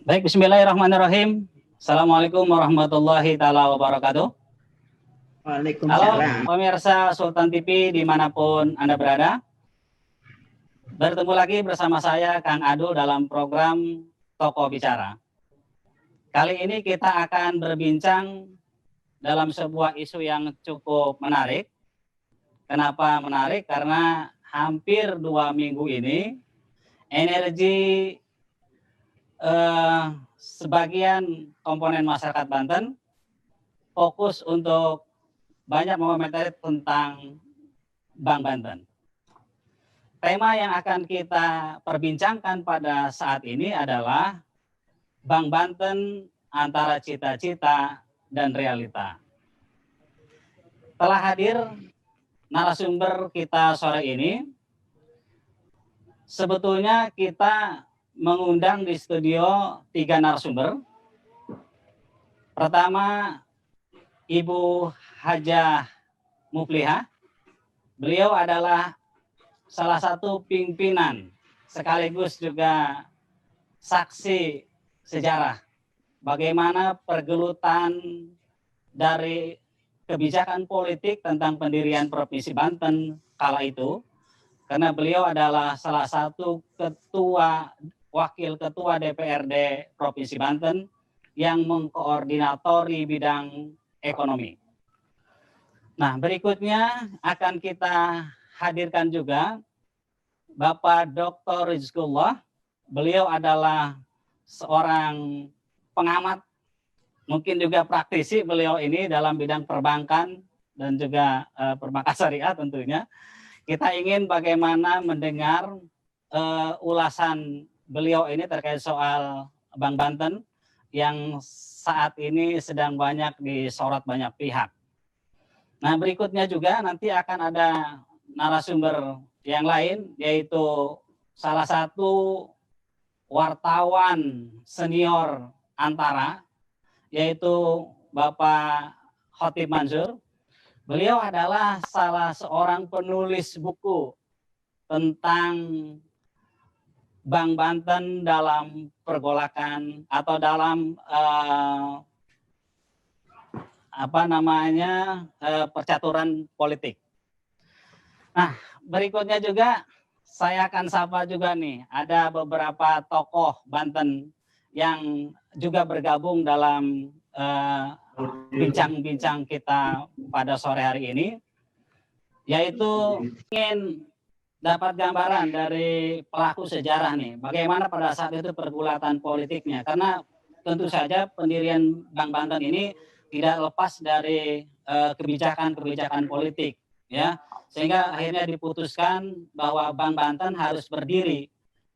Baik, bismillahirrahmanirrahim. Assalamualaikum warahmatullahi taala wabarakatuh. Halo Waalaikumsalam. pemirsa Sultan TV dimanapun Anda berada. Bertemu lagi bersama saya Kang Adu dalam program Tokoh Bicara. Kali ini kita akan berbincang dalam sebuah isu yang cukup menarik. Kenapa menarik? Karena hampir 2 minggu ini energi sebagian komponen masyarakat Banten fokus untuk banyak mengomentari tentang Bank Banten. Tema yang akan kita perbincangkan pada saat ini adalah Bank Banten antara cita-cita dan realita. Telah hadir narasumber kita sore ini. Sebetulnya kita mengundang di studio 3 narasumber. Pertama, Ibu Hajah Muflihah. Beliau adalah salah satu pimpinan sekaligus juga saksi sejarah bagaimana pergelutan dari kebijakan politik tentang pendirian Provinsi Banten kala itu, karena beliau adalah salah satu wakil ketua DPRD Provinsi Banten yang mengkoordinatori bidang ekonomi. Nah, berikutnya akan kita hadirkan juga Bapak Dr. Rizkullah. Beliau adalah seorang pengamat, mungkin juga praktisi beliau ini dalam bidang perbankan dan juga perbankan syariah tentunya. Kita ingin bagaimana mendengar ulasan beliau ini terkait soal Bank Banten yang saat ini sedang banyak disorot banyak pihak. Nah, berikutnya juga nanti akan ada narasumber yang lain, yaitu salah satu wartawan senior Antara, yaitu Bapak Khatib Mansur. Beliau adalah salah seorang penulis buku tentang Bank Banten dalam pergolakan atau dalam percaturan politik. Nah, berikutnya juga saya akan sapa juga nih, ada beberapa tokoh Banten yang juga bergabung dalam bincang-bincang kita pada sore hari ini, yaitu ingin dapat gambaran dari pelaku sejarah nih, bagaimana pada saat itu pergulatan politiknya, karena tentu saja pendirian Bank Banten ini tidak lepas dari kebijakan-kebijakan politik, ya, sehingga akhirnya diputuskan bahwa Bank Banten harus berdiri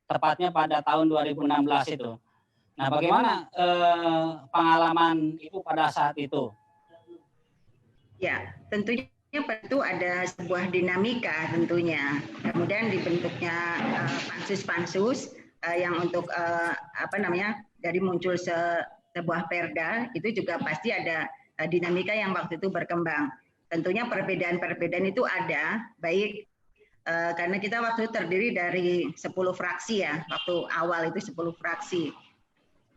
tepatnya pada tahun 2016 itu. Nah, bagaimana pengalaman Ibu pada saat itu? Ya, tentunya itu ada sebuah dinamika tentunya. Kemudian dibentuknya pansus-pansus yang untuk dari muncul sebuah perda, itu juga pasti ada dinamika yang waktu itu berkembang. Tentunya perbedaan-perbedaan itu ada, baik karena kita waktu itu terdiri dari 10 fraksi ya, waktu awal itu 10 fraksi.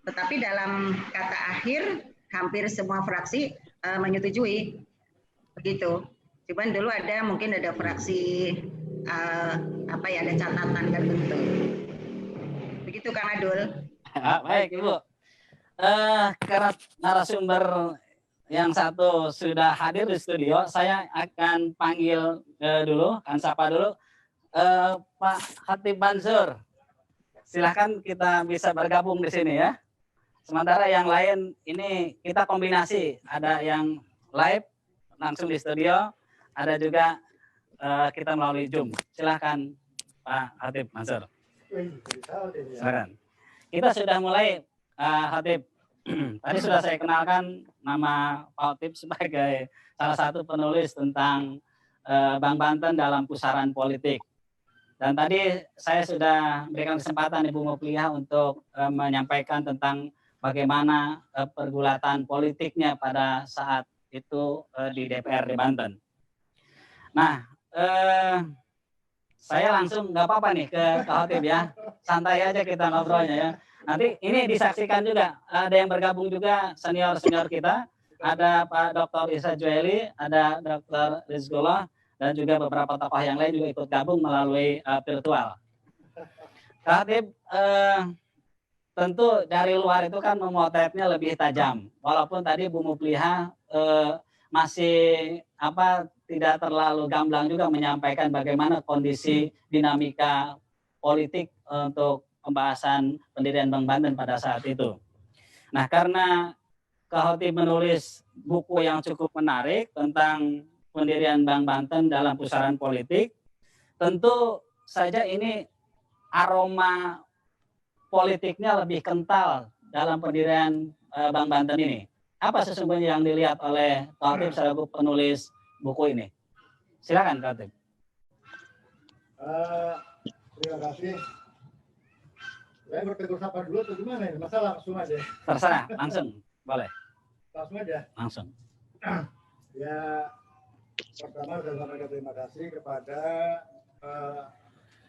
Tetapi dalam kata akhir hampir semua fraksi menyetujui begitu. Cuman dulu mungkin ada fraksi ada catatan tertentu. Begitu Kang Adul. Baik Ibu. Karena narasumber yang satu sudah hadir di studio, saya akan panggil dulu, akan sapa dulu Pak Khatib Mansur. Silahkan kita bisa bergabung di sini ya. Sementara yang lain ini kita kombinasi, ada yang live langsung di studio, ada juga kita melalui Zoom. Silahkan Pak Khatib Mansur. Silakan. Kita sudah mulai Khatib. Tadi sudah saya kenalkan nama Pak Khatib sebagai salah satu penulis tentang Bank Banten dalam pusaran politik. Dan tadi saya sudah berikan kesempatan Ibu Muflihah untuk menyampaikan tentang bagaimana pergulatan politiknya pada saat itu di DPRD Banten. Nah, saya langsung nggak apa-apa nih ke Kak Khatib ya, santai aja kita ngobrolnya ya. Nanti ini disaksikan juga, ada yang bergabung juga senior-senior kita, ada Pak Dr. Isa Jueli, ada Dr. Rizqullah, dan juga beberapa tokoh yang lain juga ikut gabung melalui virtual. Kak Hatip, tentu dari luar itu kan memotretnya lebih tajam, walaupun tadi Bu Mupliha masih tidak terlalu gamblang juga menyampaikan bagaimana kondisi dinamika politik untuk pembahasan pendirian Bank Banten pada saat itu. Nah, karena Kak Hatip menulis buku yang cukup menarik tentang pendirian Bank Banten dalam pusaran politik, tentu saja ini aroma politiknya lebih kental dalam pendirian Bank Banten ini. Apa sesungguhnya yang dilihat oleh Kak Hatip selaku penulis buku ini? Silakan Kak Hatip. Terima kasih. Saya bertegur sapa dulu atau gimana ya? Masa langsung aja? Terserah, langsung. Boleh. Langsung aja? Langsung. Ya, pertama saya sampaikan terima kasih kepada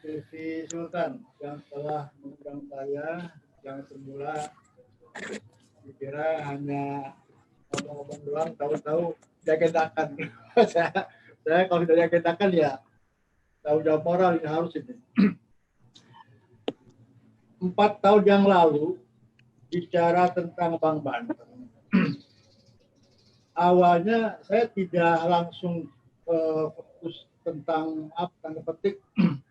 TV Sultan yang telah mengundang saya, yang semula dikira hanya ngomong-ngomong doang, tahu-tahu jaketakan. saya kalau sudah jaketakan ya tahu jawab moral ini harus ini. 4 tahun yang lalu bicara tentang Bank Banten. Awalnya saya tidak langsung fokus tentang tanda petik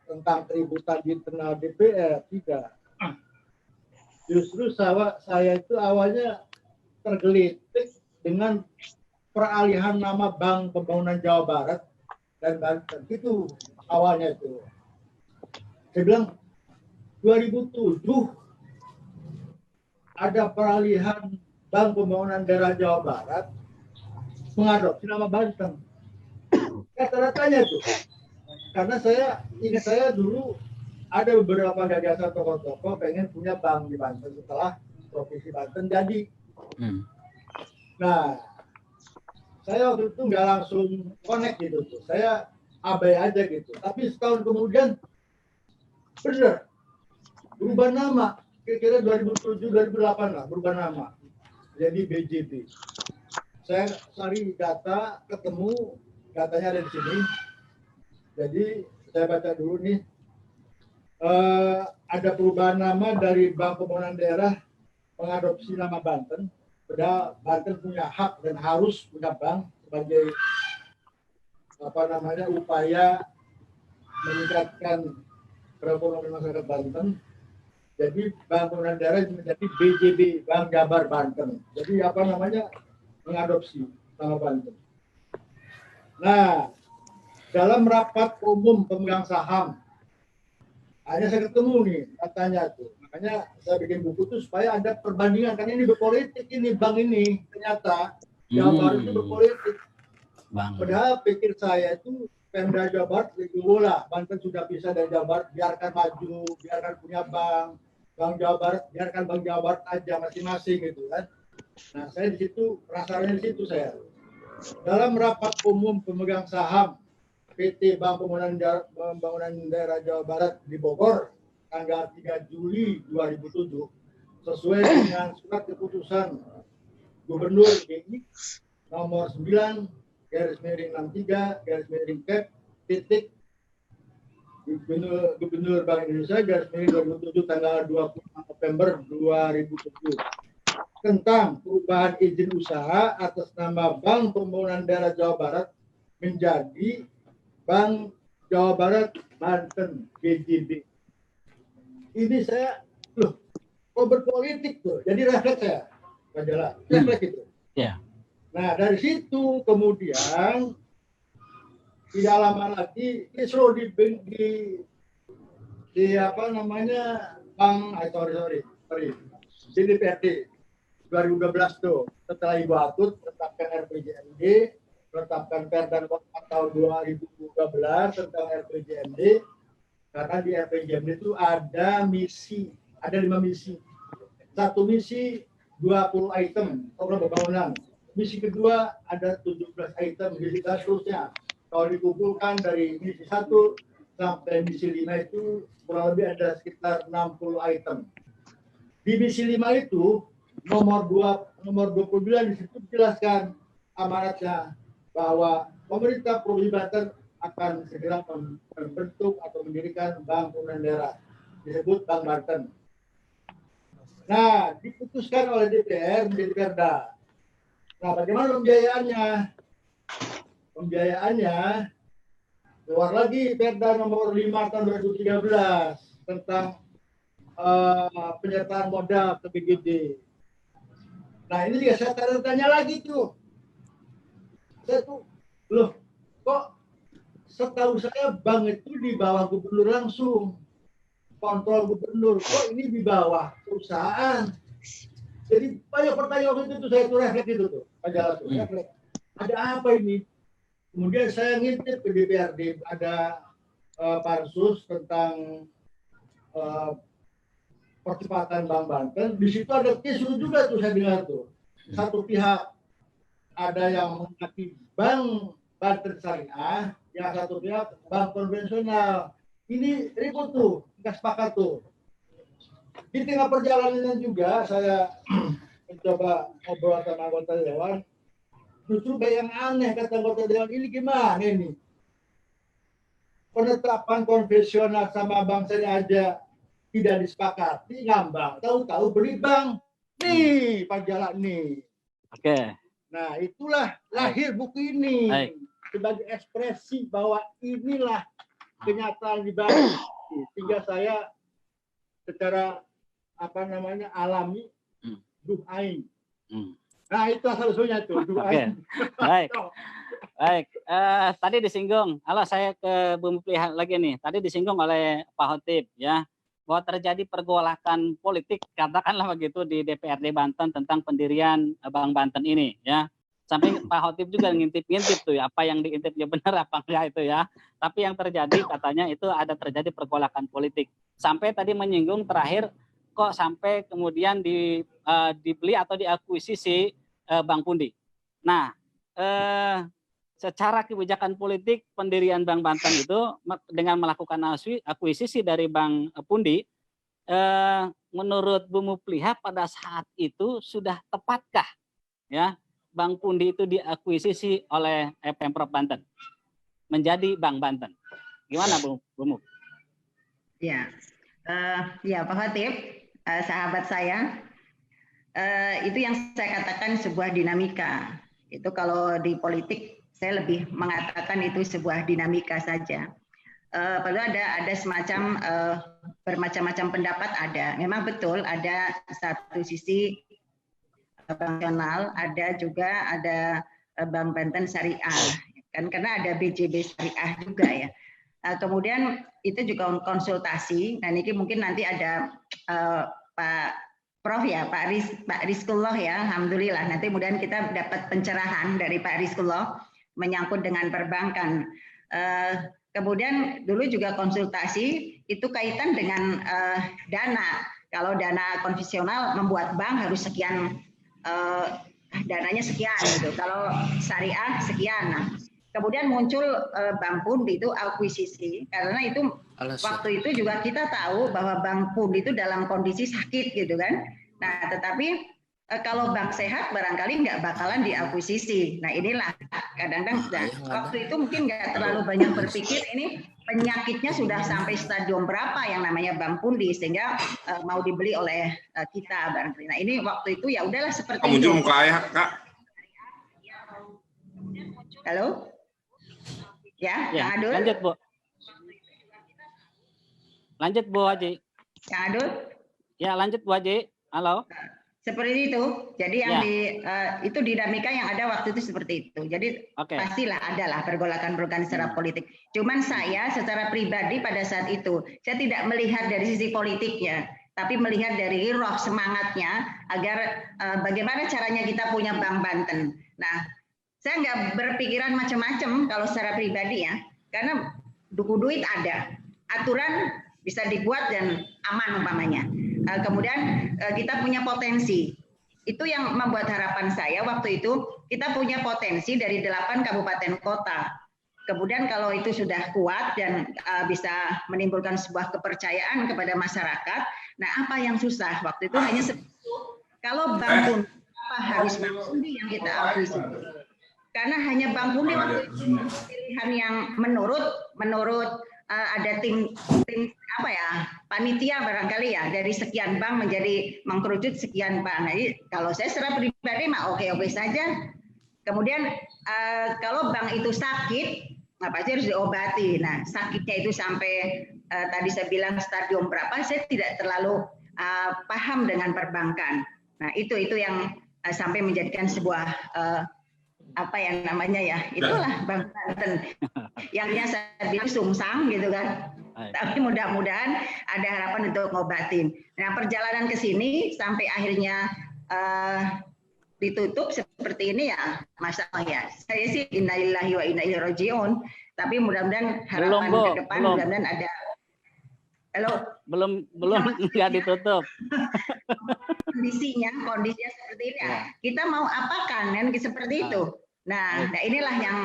tentang keributan di internal DPR, tidak. Justru saya itu awalnya tergelitik dengan peralihan nama Bank Pembangunan Jawa Barat dan Banten. Itu awalnya itu. Saya bilang 2007 ada peralihan Bank Pembangunan Daerah Jawa Barat mengadopsi nama Banten. Rata-ratanya itu. Karena ingat saya dulu ada beberapa gagasan tokoh-tokoh pengen punya bank di Banten setelah Provinsi Banten jadi. Nah, saya waktu itu nggak langsung connect gitu tuh. Saya abai aja gitu. Tapi setahun kemudian benar berubah nama. Kira-kira 2007-2008 lah berubah nama. Jadi BJB. Saya cari data, ketemu datanya ada di sini. Jadi saya baca dulu nih. Ada perubahan nama dari Bank Pembangunan Daerah mengadopsi nama Banten. Padahal Banten punya hak dan harus punya bank sebagai upaya meningkatkan perekonomian masyarakat Banten. Jadi Bank Pembangunan Daerah menjadi BJB, Bank Jabar Banten. Jadi mengadopsi nama Banten. Nah, dalam rapat umum pemegang saham, hanya saya ketemu nih katanya tuh. Makanya saya bikin buku tuh supaya ada perbandingan. Karena ini berpolitik ini, bank ini. Ternyata Jawa Barat itu berpolitik. Padahal pikir saya itu Pemda Jawa Barat, Banten sudah bisa dari Jawa Barat, biarkan maju, biarkan punya bank. Bank Jawa Barat, biarkan Bank Jawa Barat aja masing-masing gitu kan. Nah, saya di situ, penasarannya di situ saya. Dalam rapat umum pemegang saham PT Bank Pembangunan Daerah Jawa Barat di Bogor, tanggal 3 Juli 2007, sesuai dengan surat keputusan Gubernur DKI nomor 9/63/Kep titik Gubernur Bank Indonesia /2007 tanggal 26 November 2007 tentang perubahan izin usaha atas nama Bank Pembangunan Daerah Jawa Barat menjadi Bank Jawa Barat Banten BJB. Ini saya kok berpolitik tuh, jadi refleks saya, refleks itu. Yeah. Nah dari situ kemudian tidak lama lagi kisruh di di DPRD 2012 tuh, setelah Ibu Atut menetapkan RPJMD, menetapkan Perda tahun 2012 tentang RPJMD, karena di RPJMD itu ada 5 misi. Satu misi 20 item program pembangunan. Misi kedua ada 17 item, misi seterusnya. Kalau dikumpulkan dari misi 1 sampai misi 5 itu kurang lebih ada sekitar 60 item. Di misi 5 itu nomor 29 di situ dijelaskan amanatnya bahwa pemerintah Provinsi Banten akan segera membentuk atau mendirikan Bank Pembangunan Daerah disebut Bank Banten. Nah, diputuskan oleh DPR menjadi Perda. Nah, bagaimana pembiayaannya? Pembiayaannya keluar lagi Perda nomor 5 tahun 2013 tentang penyertaan modal ke BGD. Nah, ini juga saya tanya lagi tuh. Saya tuh, loh, kok setahu saya bank itu di bawah gubernur langsung. Kontrol gubernur, kok ini di bawah perusahaan. Jadi banyak pertanyaan itu tuh saya tuh refleks itu tuh. Ada apa ini? Kemudian saya ngintip ke DPRD, ada pansus tentang percepatan Bank Banten. Di situ ada kisru juga tuh saya dengar tuh. Satu pihak ada yang mengatakan Bank Banten Syariah, yang satu pihak bank konvensional. Ini ribut tuh, nggak sepakat tuh. Di tengah perjalanan juga saya mencoba ngobrol sama anggota dewan. Justru yang aneh kata anggota dewan, ini gimana ini? Penetapan konvensional sama bank syariah aja tidak disepakati, ngambang. Tahu-tahu beli bank. Nih, Pak Jalak nih. Oke. Nah, itulah lahir buku ini. Sebagai ekspresi bahwa inilah kenyataan di Bali, sehingga saya secara alami duhain. Nah, itu asal-usulnya tuh duhain. Baik. Baik. Tadi disinggung, saya ke Bu Muplihah lagi nih. Tadi disinggung oleh Pak Khotib ya, bahwa terjadi pergolakan politik, katakanlah begitu, di DPRD Banten tentang pendirian Bank Banten ini ya. Sampai Pak Khotib juga ngintip-ngintip tuh ya, apa yang diintipnya benar apa enggak itu ya. Tapi yang terjadi katanya itu ada terjadi pergolakan politik. Sampai tadi menyinggung terakhir kok sampai kemudian dibeli atau diakuisisi Bank Pundi. Nah, secara kebijakan politik pendirian Bank Banten itu dengan melakukan akuisisi dari Bank Pundi, menurut Bu Muplihah pada saat itu sudah tepatkah ya Bank Pundi itu diakuisisi oleh Pemprov Banten menjadi Bank Banten? Gimana Bu Mu? Ya, ya Pak Khotib, sahabat saya, itu yang saya katakan sebuah dinamika. Itu kalau di politik saya lebih mengatakan itu sebuah dinamika saja. Padahal ada semacam bermacam-macam pendapat ada. Memang betul ada satu sisi bank nasional, ada Bank Banten Syariah, kan karena ada BJB Syariah juga ya. Kemudian itu juga konsultasi, dan ini mungkin nanti ada Pak Prof ya, Pak Rizkullah ya, alhamdulillah nanti kemudian kita dapat pencerahan dari Pak Rizkullah menyangkut dengan perbankan. Kemudian dulu juga konsultasi itu kaitan dengan dana. Kalau dana konvensional membuat bank harus sekian, dananya sekian gitu. Kalau syariah sekian. Nah, kemudian muncul Bank Pundi itu akuisisi, karena itu waktu itu juga kita tahu bahwa Bank Pundi itu dalam kondisi sakit gitu kan. Nah, tetapi kalau bank sehat barangkali nggak bakalan diakuisisi. Nah, inilah kadang-kadang waktu itu mungkin nggak terlalu banyak berpikir ini penyakitnya sudah sampai stadium berapa yang namanya Bank Pundi sehingga mau dibeli oleh kita barangkali. Nah, ini waktu itu ya udahlah seperti itu. Muka ayah, Kak. Halo? Ya, Kang Adul. Lanjut, Bu. Lanjut, Bu Haji. Kang Adul? Ya, lanjut, Bu Haji. Halo. Seperti itu. Jadi yang itu dinamika yang ada waktu itu seperti itu. Jadi pastilah adalah pergolakan-pergolakan secara politik. Cuman saya secara pribadi pada saat itu saya tidak melihat dari sisi politiknya, tapi melihat dari roh semangatnya agar bagaimana caranya kita punya Bank Banten. Nah, saya nggak berpikiran macam-macam kalau secara pribadi ya, karena duit ada, aturan bisa dibuat dan aman umpamanya. Kemudian kita punya potensi. Itu yang membuat harapan saya waktu itu kita punya potensi dari 8 kabupaten kota. Kemudian kalau itu sudah kuat dan bisa menimbulkan sebuah kepercayaan kepada masyarakat, nah apa yang susah? Waktu itu hanya kalau Bank Pundi apa harus Bank Pundi yang kita akui karena hanya Bank Pundi waktu itu pilihan yang menurut ada tim apa ya, panitia barangkali ya, dari sekian bank menjadi mengkerucut sekian bank. Nah, kalau saya secara pribadi mah oke-oke saja. Kemudian kalau bank itu sakit, pasti harus diobati. Nah, sakitnya itu sampai tadi saya bilang stadium berapa, saya tidak terlalu paham dengan perbankan. Nah, itu yang sampai menjadikan sebuah apa yang namanya ya, itulah Bank Banten yang biasa bilang sungsang gitu kan. Tapi mudah-mudahan ada harapan untuk ngobatin. Nah, perjalanan ke sini sampai akhirnya ditutup seperti ini ya, masalah ya. Saya sih innalillahi wa inna ilaihi rajiun. Tapi mudah-mudahan harapan ke depan mudah-mudahan ada. Halo. Belum nggak ditutup. Kondisinya seperti ini ya. Kita mau apakan kan seperti itu. Nah, inilah yang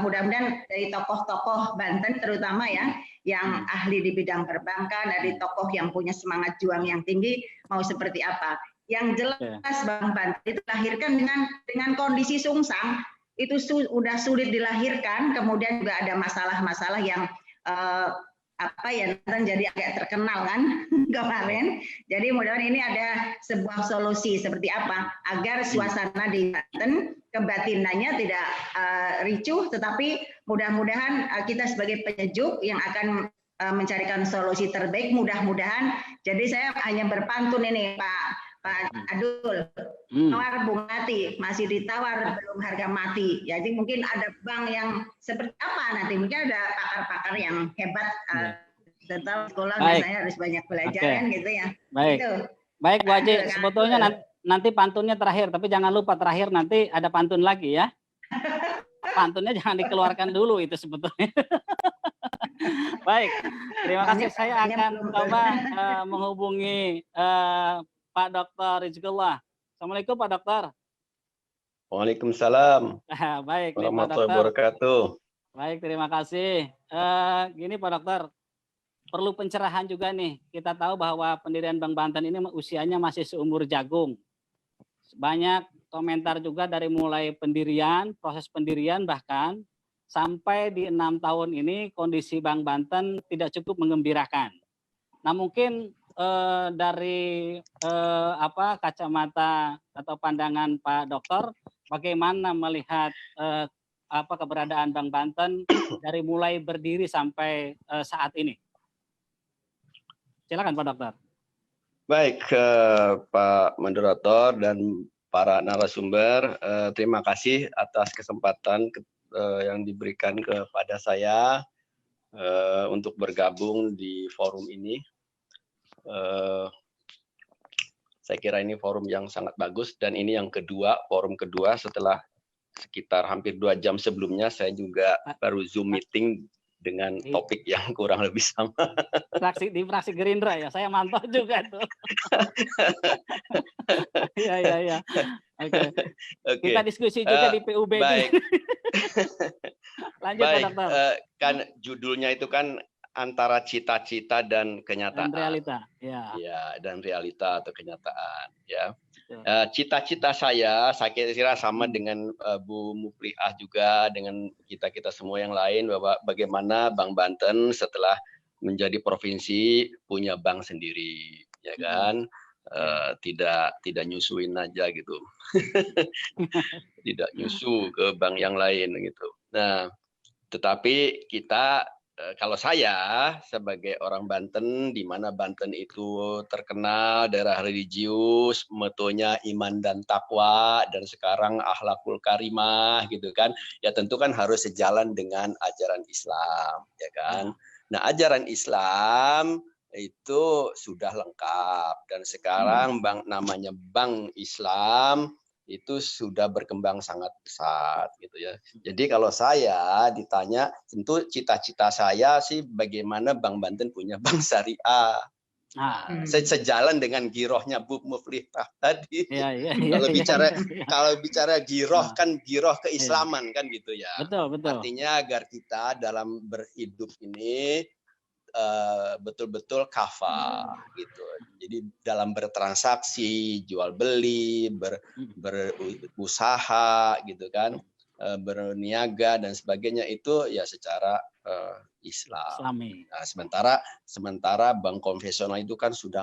mudah-mudahan dari tokoh-tokoh Banten terutama ya, yang ahli di bidang perbankan, dari tokoh yang punya semangat juang yang tinggi, mau seperti apa. Yang jelas Bang Banten itu dilahirkan dengan kondisi sungsang, itu sudah sulit dilahirkan, kemudian juga ada masalah-masalah yang apa ya, jadi agak terkenal kan kemarin. Jadi mudah-mudahan ini ada sebuah solusi seperti apa agar suasana di Banten kebatinannya tidak ricuh, tetapi mudah-mudahan kita sebagai penyejuk yang akan mencarikan solusi terbaik, mudah-mudahan. Jadi saya hanya berpantun ini Pak Adul, tawar bungati masih ditawar belum harga mati. Jadi mungkin ada bank yang seperti apa nanti, mungkin ada pakar-pakar yang hebat. Tetap sekolah biasanya harus banyak belajar kan gitu ya. Baik, gitu. Baik Bu Haji, sebetulnya nanti pantunnya terakhir, tapi jangan lupa terakhir nanti ada pantun lagi ya. Pantunnya jangan dikeluarkan dulu itu sebetulnya. Baik, terima kasih. Saya akan coba menghubungi Pak Dr. Rizqullah. Assalamualaikum Pak Dokter. Waalaikumsalam. Baik, warahmatullahi wabarakatuh. Baik, terima kasih. Gini Pak Dokter, perlu pencerahan juga nih. Kita tahu bahwa pendirian Bank Banten ini usianya masih seumur jagung. Banyak komentar juga dari mulai pendirian, proses pendirian bahkan sampai di 6 tahun ini kondisi Bank Banten tidak cukup menggembirakan. Nah mungkin dari kacamata atau pandangan Pak Dokter, bagaimana melihat keberadaan Bank Banten dari mulai berdiri sampai saat ini? Silakan Pak Dokter. Baik, Pak Moderator dan para narasumber, terima kasih atas kesempatan yang diberikan kepada saya untuk bergabung di forum ini. Saya kira ini forum yang sangat bagus dan ini yang kedua, forum kedua setelah sekitar hampir 2 jam sebelumnya saya juga baru Zoom meeting dengan topik yang kurang lebih sama. Di fraksi Gerindra ya, saya mantau juga tuh. Iya. Oke. Kita diskusi juga di PUB. Baik. Lanjut Pak Dokter. Kan judulnya itu kan antara cita-cita dan kenyataan. Dan realita, ya. Ya, dan realita atau kenyataan, ya. Cita-cita saya kira sama dengan Bu Mufliah juga, dengan kita semua yang lain, bahwa bagaimana Bank Banten setelah menjadi provinsi punya bank sendiri, ya kan? Tidak nyusuin aja gitu, tidak nyusu ke bank yang lain gitu. Nah, tetapi kita kalau saya sebagai orang Banten, di mana Banten itu terkenal daerah religius, motonya iman dan takwa, dan sekarang akhlakul karimah gitu kan, ya tentu kan harus sejalan dengan ajaran Islam, ya kan. Nah, ajaran Islam itu sudah lengkap dan sekarang namanya Bank Islam itu sudah berkembang sangat pesat gitu ya. Jadi kalau saya ditanya, tentu cita-cita saya sih bagaimana Bank Banten punya bank syariah. Ah, Sejalan dengan girohnya Bu Muflihah tadi. iya, iya, Kalau iya, bicara iya. kalau bicara giroh Ah, kan giroh iya. keislaman kan gitu ya. Betul, betul. Artinya agar kita dalam berhidup ini betul-betul kafah gitu. Jadi dalam bertransaksi, jual beli, berusaha gitu kan, berniaga dan sebagainya itu ya secara Islam. Islami. Nah, sementara bank konvensional itu kan sudah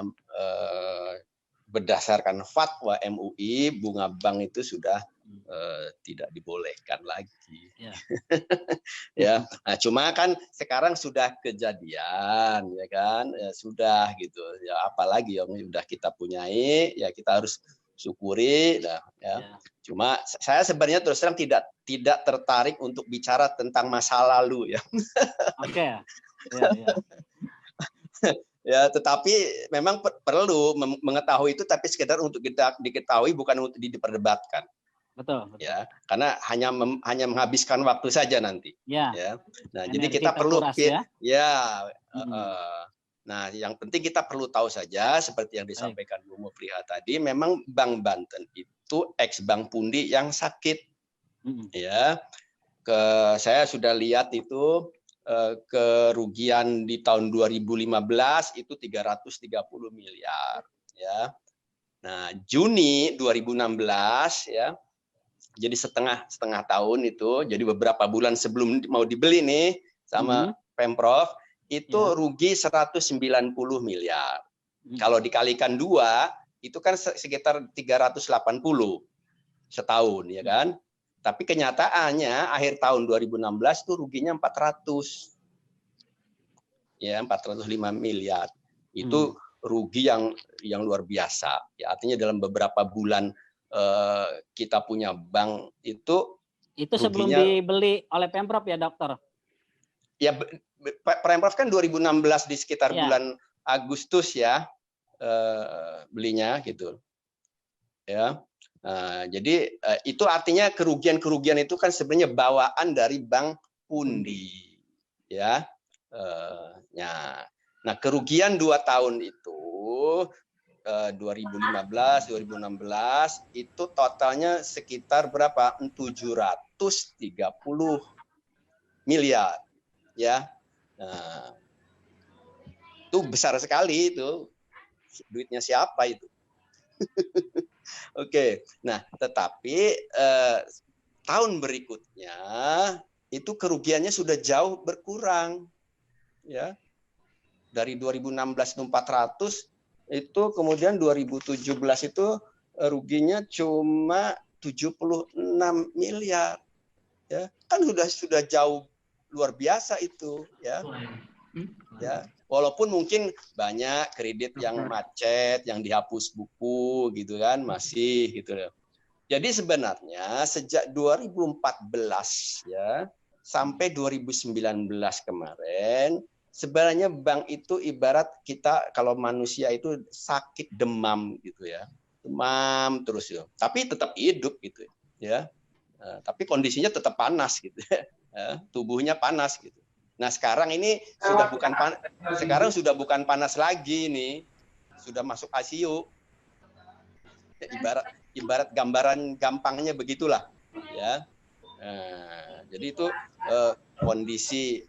berdasarkan fatwa MUI, bunga bank itu sudah tidak dibolehkan lagi. Ya. Ya, nah, cuma kan sekarang sudah kejadian, ya kan, ya, sudah gitu. Ya apalagi yang sudah kita punyai, ya kita harus syukuri. Nah, ya. Ya. Cuma saya sebenarnya terus terang tidak tertarik untuk bicara tentang masa lalu, ya. Oke. Ya, ya. Ya, tetapi memang perlu mengetahui itu, tapi sekedar untuk kita diketahui, bukan untuk diperdebatkan. Betul, betul. Ya, karena hanya menghabiskan waktu saja nanti. Ya. Ya. Nah, Energi jadi kita perlu terkuras, ya. Nah, yang penting kita perlu tahu saja seperti yang disampaikan Bu Muflihah tadi, memang Bank Banten itu ex Bank Pundi yang sakit. Ya. Saya sudah lihat itu kerugian di tahun 2015 itu 330 miliar, ya. Nah, Juni 2016 ya. Jadi setengah tahun itu, jadi beberapa bulan sebelum mau dibeli nih sama Pemprov, itu rugi 190 miliar. Kalau dikalikan 2, itu kan sekitar 380 setahun, ya kan? Tapi kenyataannya akhir tahun 2016 itu ruginya 400. Ya, 405 miliar. Itu rugi yang luar biasa. Ya, artinya dalam beberapa bulan kita punya bank itu sebelum dibeli oleh Pemprov ya, Dokter? Ya, Pemprov kan 2016 di sekitar bulan Agustus ya belinya gitu. Ya. Jadi itu artinya kerugian itu kan sebenarnya bawaan dari Bank Pundi. Ya. Nah, kerugian 2 tahun itu 2015, 2016 itu totalnya sekitar berapa? 730 miliar, ya. Nah, itu besar sekali itu. Duitnya siapa itu? Oke. Nah, tetapi tahun berikutnya itu kerugiannya sudah jauh berkurang, ya. Dari 2016 itu 400, itu kemudian 2017 itu ruginya cuma 76 miliar, ya kan sudah jauh luar biasa itu, ya. Ya, walaupun mungkin banyak kredit yang macet, yang dihapus buku gitu kan, masih gitu ya. Jadi sebenarnya sejak 2014 ya sampai 2019 kemarin, sebenarnya bank itu ibarat kita kalau manusia itu sakit demam gitu ya, demam terus ya, tapi tetap hidup gitu ya. Tapi kondisinya tetap panas gitu ya, tubuhnya panas gitu. Nah sekarang ini sudah bukan panas lagi nih, sudah masuk ICU. Ibarat gambaran gampangnya begitulah, ya. Jadi itu kondisi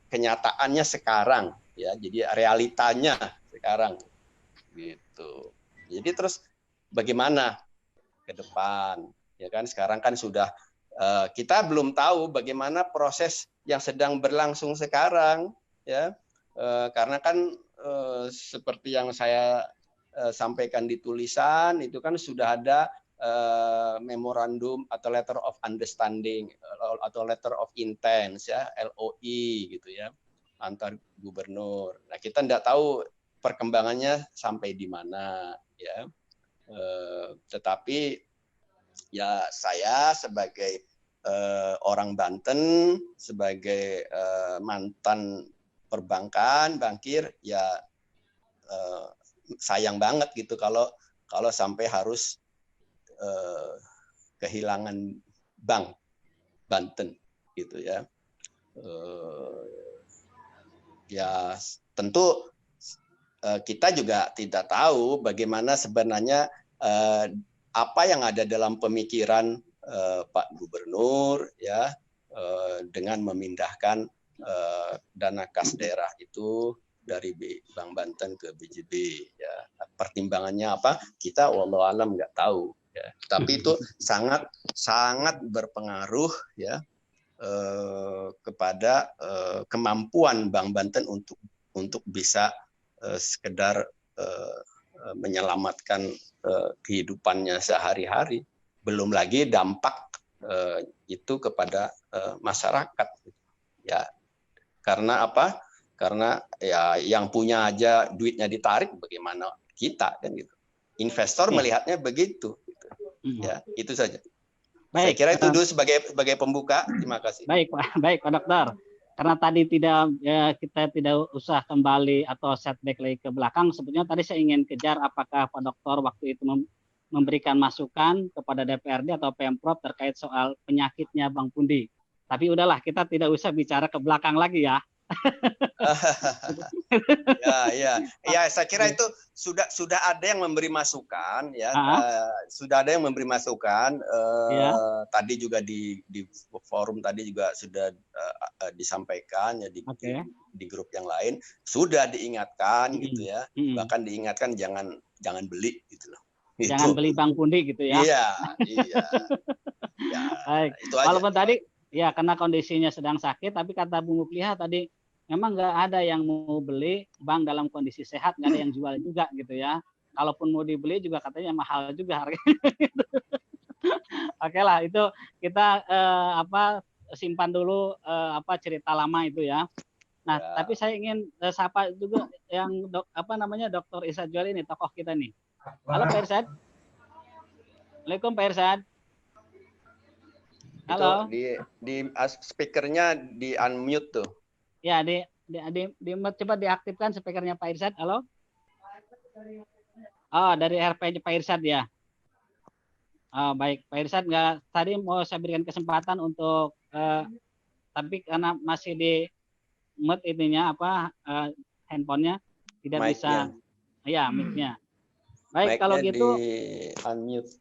kenyataannya sekarang, ya. Jadi realitanya sekarang, gitu. Jadi terus bagaimana ke depan, ya kan? Sekarang kan sudah kita belum tahu bagaimana proses yang sedang berlangsung sekarang, ya. Karena kan seperti yang saya sampaikan di tulisan itu kan sudah ada memorandum atau letter of understanding atau letter of intent ya, LOI gitu ya, antar gubernur. Nah, kita tidak tahu perkembangannya sampai di mana ya. Tetapi ya saya sebagai orang Banten, sebagai mantan perbankan, bankir, ya sayang banget gitu kalau sampai harus kehilangan bank Banten gitu ya. Ya tentu kita juga tidak tahu bagaimana sebenarnya apa yang ada dalam pemikiran Pak Gubernur ya dengan memindahkan dana kas daerah itu dari Bank Banten ke BJB ya. Pertimbangannya apa? Kita wallahu alam nggak tahu ya. Tapi itu sangat berpengaruh ya kepada kemampuan Bank Banten untuk bisa sekedar menyelamatkan kehidupannya sehari-hari. Belum lagi dampak itu kepada masyarakat ya. Karena apa? Karena ya yang punya aja duitnya ditarik, bagaimana kita kan gitu. Investor melihatnya begitu gitu. Ya, itu saja. Saya kira itu dulu sebagai pembuka. Terima kasih. Baik Pak Dokter. Karena tadi kita tidak usah kembali atau setback lagi ke belakang. Sebetulnya tadi saya ingin kejar apakah Pak Dokter waktu itu memberikan masukan kepada DPRD atau Pemprov terkait soal penyakitnya Bang Pundi. Tapi udahlah, kita tidak usah bicara ke belakang lagi ya. Ya, saya kira itu sudah ada yang memberi masukan ya. Sudah ada yang memberi masukan. Tadi juga di forum tadi juga sudah disampaikan ya di grup yang lain sudah diingatkan gitu ya. Bahkan diingatkan jangan beli gitu loh. Jangan beli Bang Pundi gitu ya. Iya. Baik. Itu aja. Walaupun tadi ya karena kondisinya sedang sakit, tapi kata Bung Mupliha tadi memang nggak ada yang mau beli bank dalam kondisi sehat, nggak ada yang jual juga gitu ya. Kalaupun mau dibeli juga katanya mahal juga harganya. Oke lah, itu kita simpan dulu cerita lama itu ya. Nah, tapi saya ingin sapa juga yang Dr. Irsad Jual ini, tokoh kita nih. Halo Pak Irsad. Assalamualaikum Pak Irsad. Halo. Itu di speakernya di unmute tuh. Ya, coba diaktifkan speakernya Pak Irsad. Halo. Oh, dari RP Pak Irsad ya. Oh, baik, Pak Irsad tadi mau saya berikan kesempatan untuk tapi karena masih di mute ininya handphonenya tidak bisa. Ya, mic-nya. Baik, kalau gitu di unmute.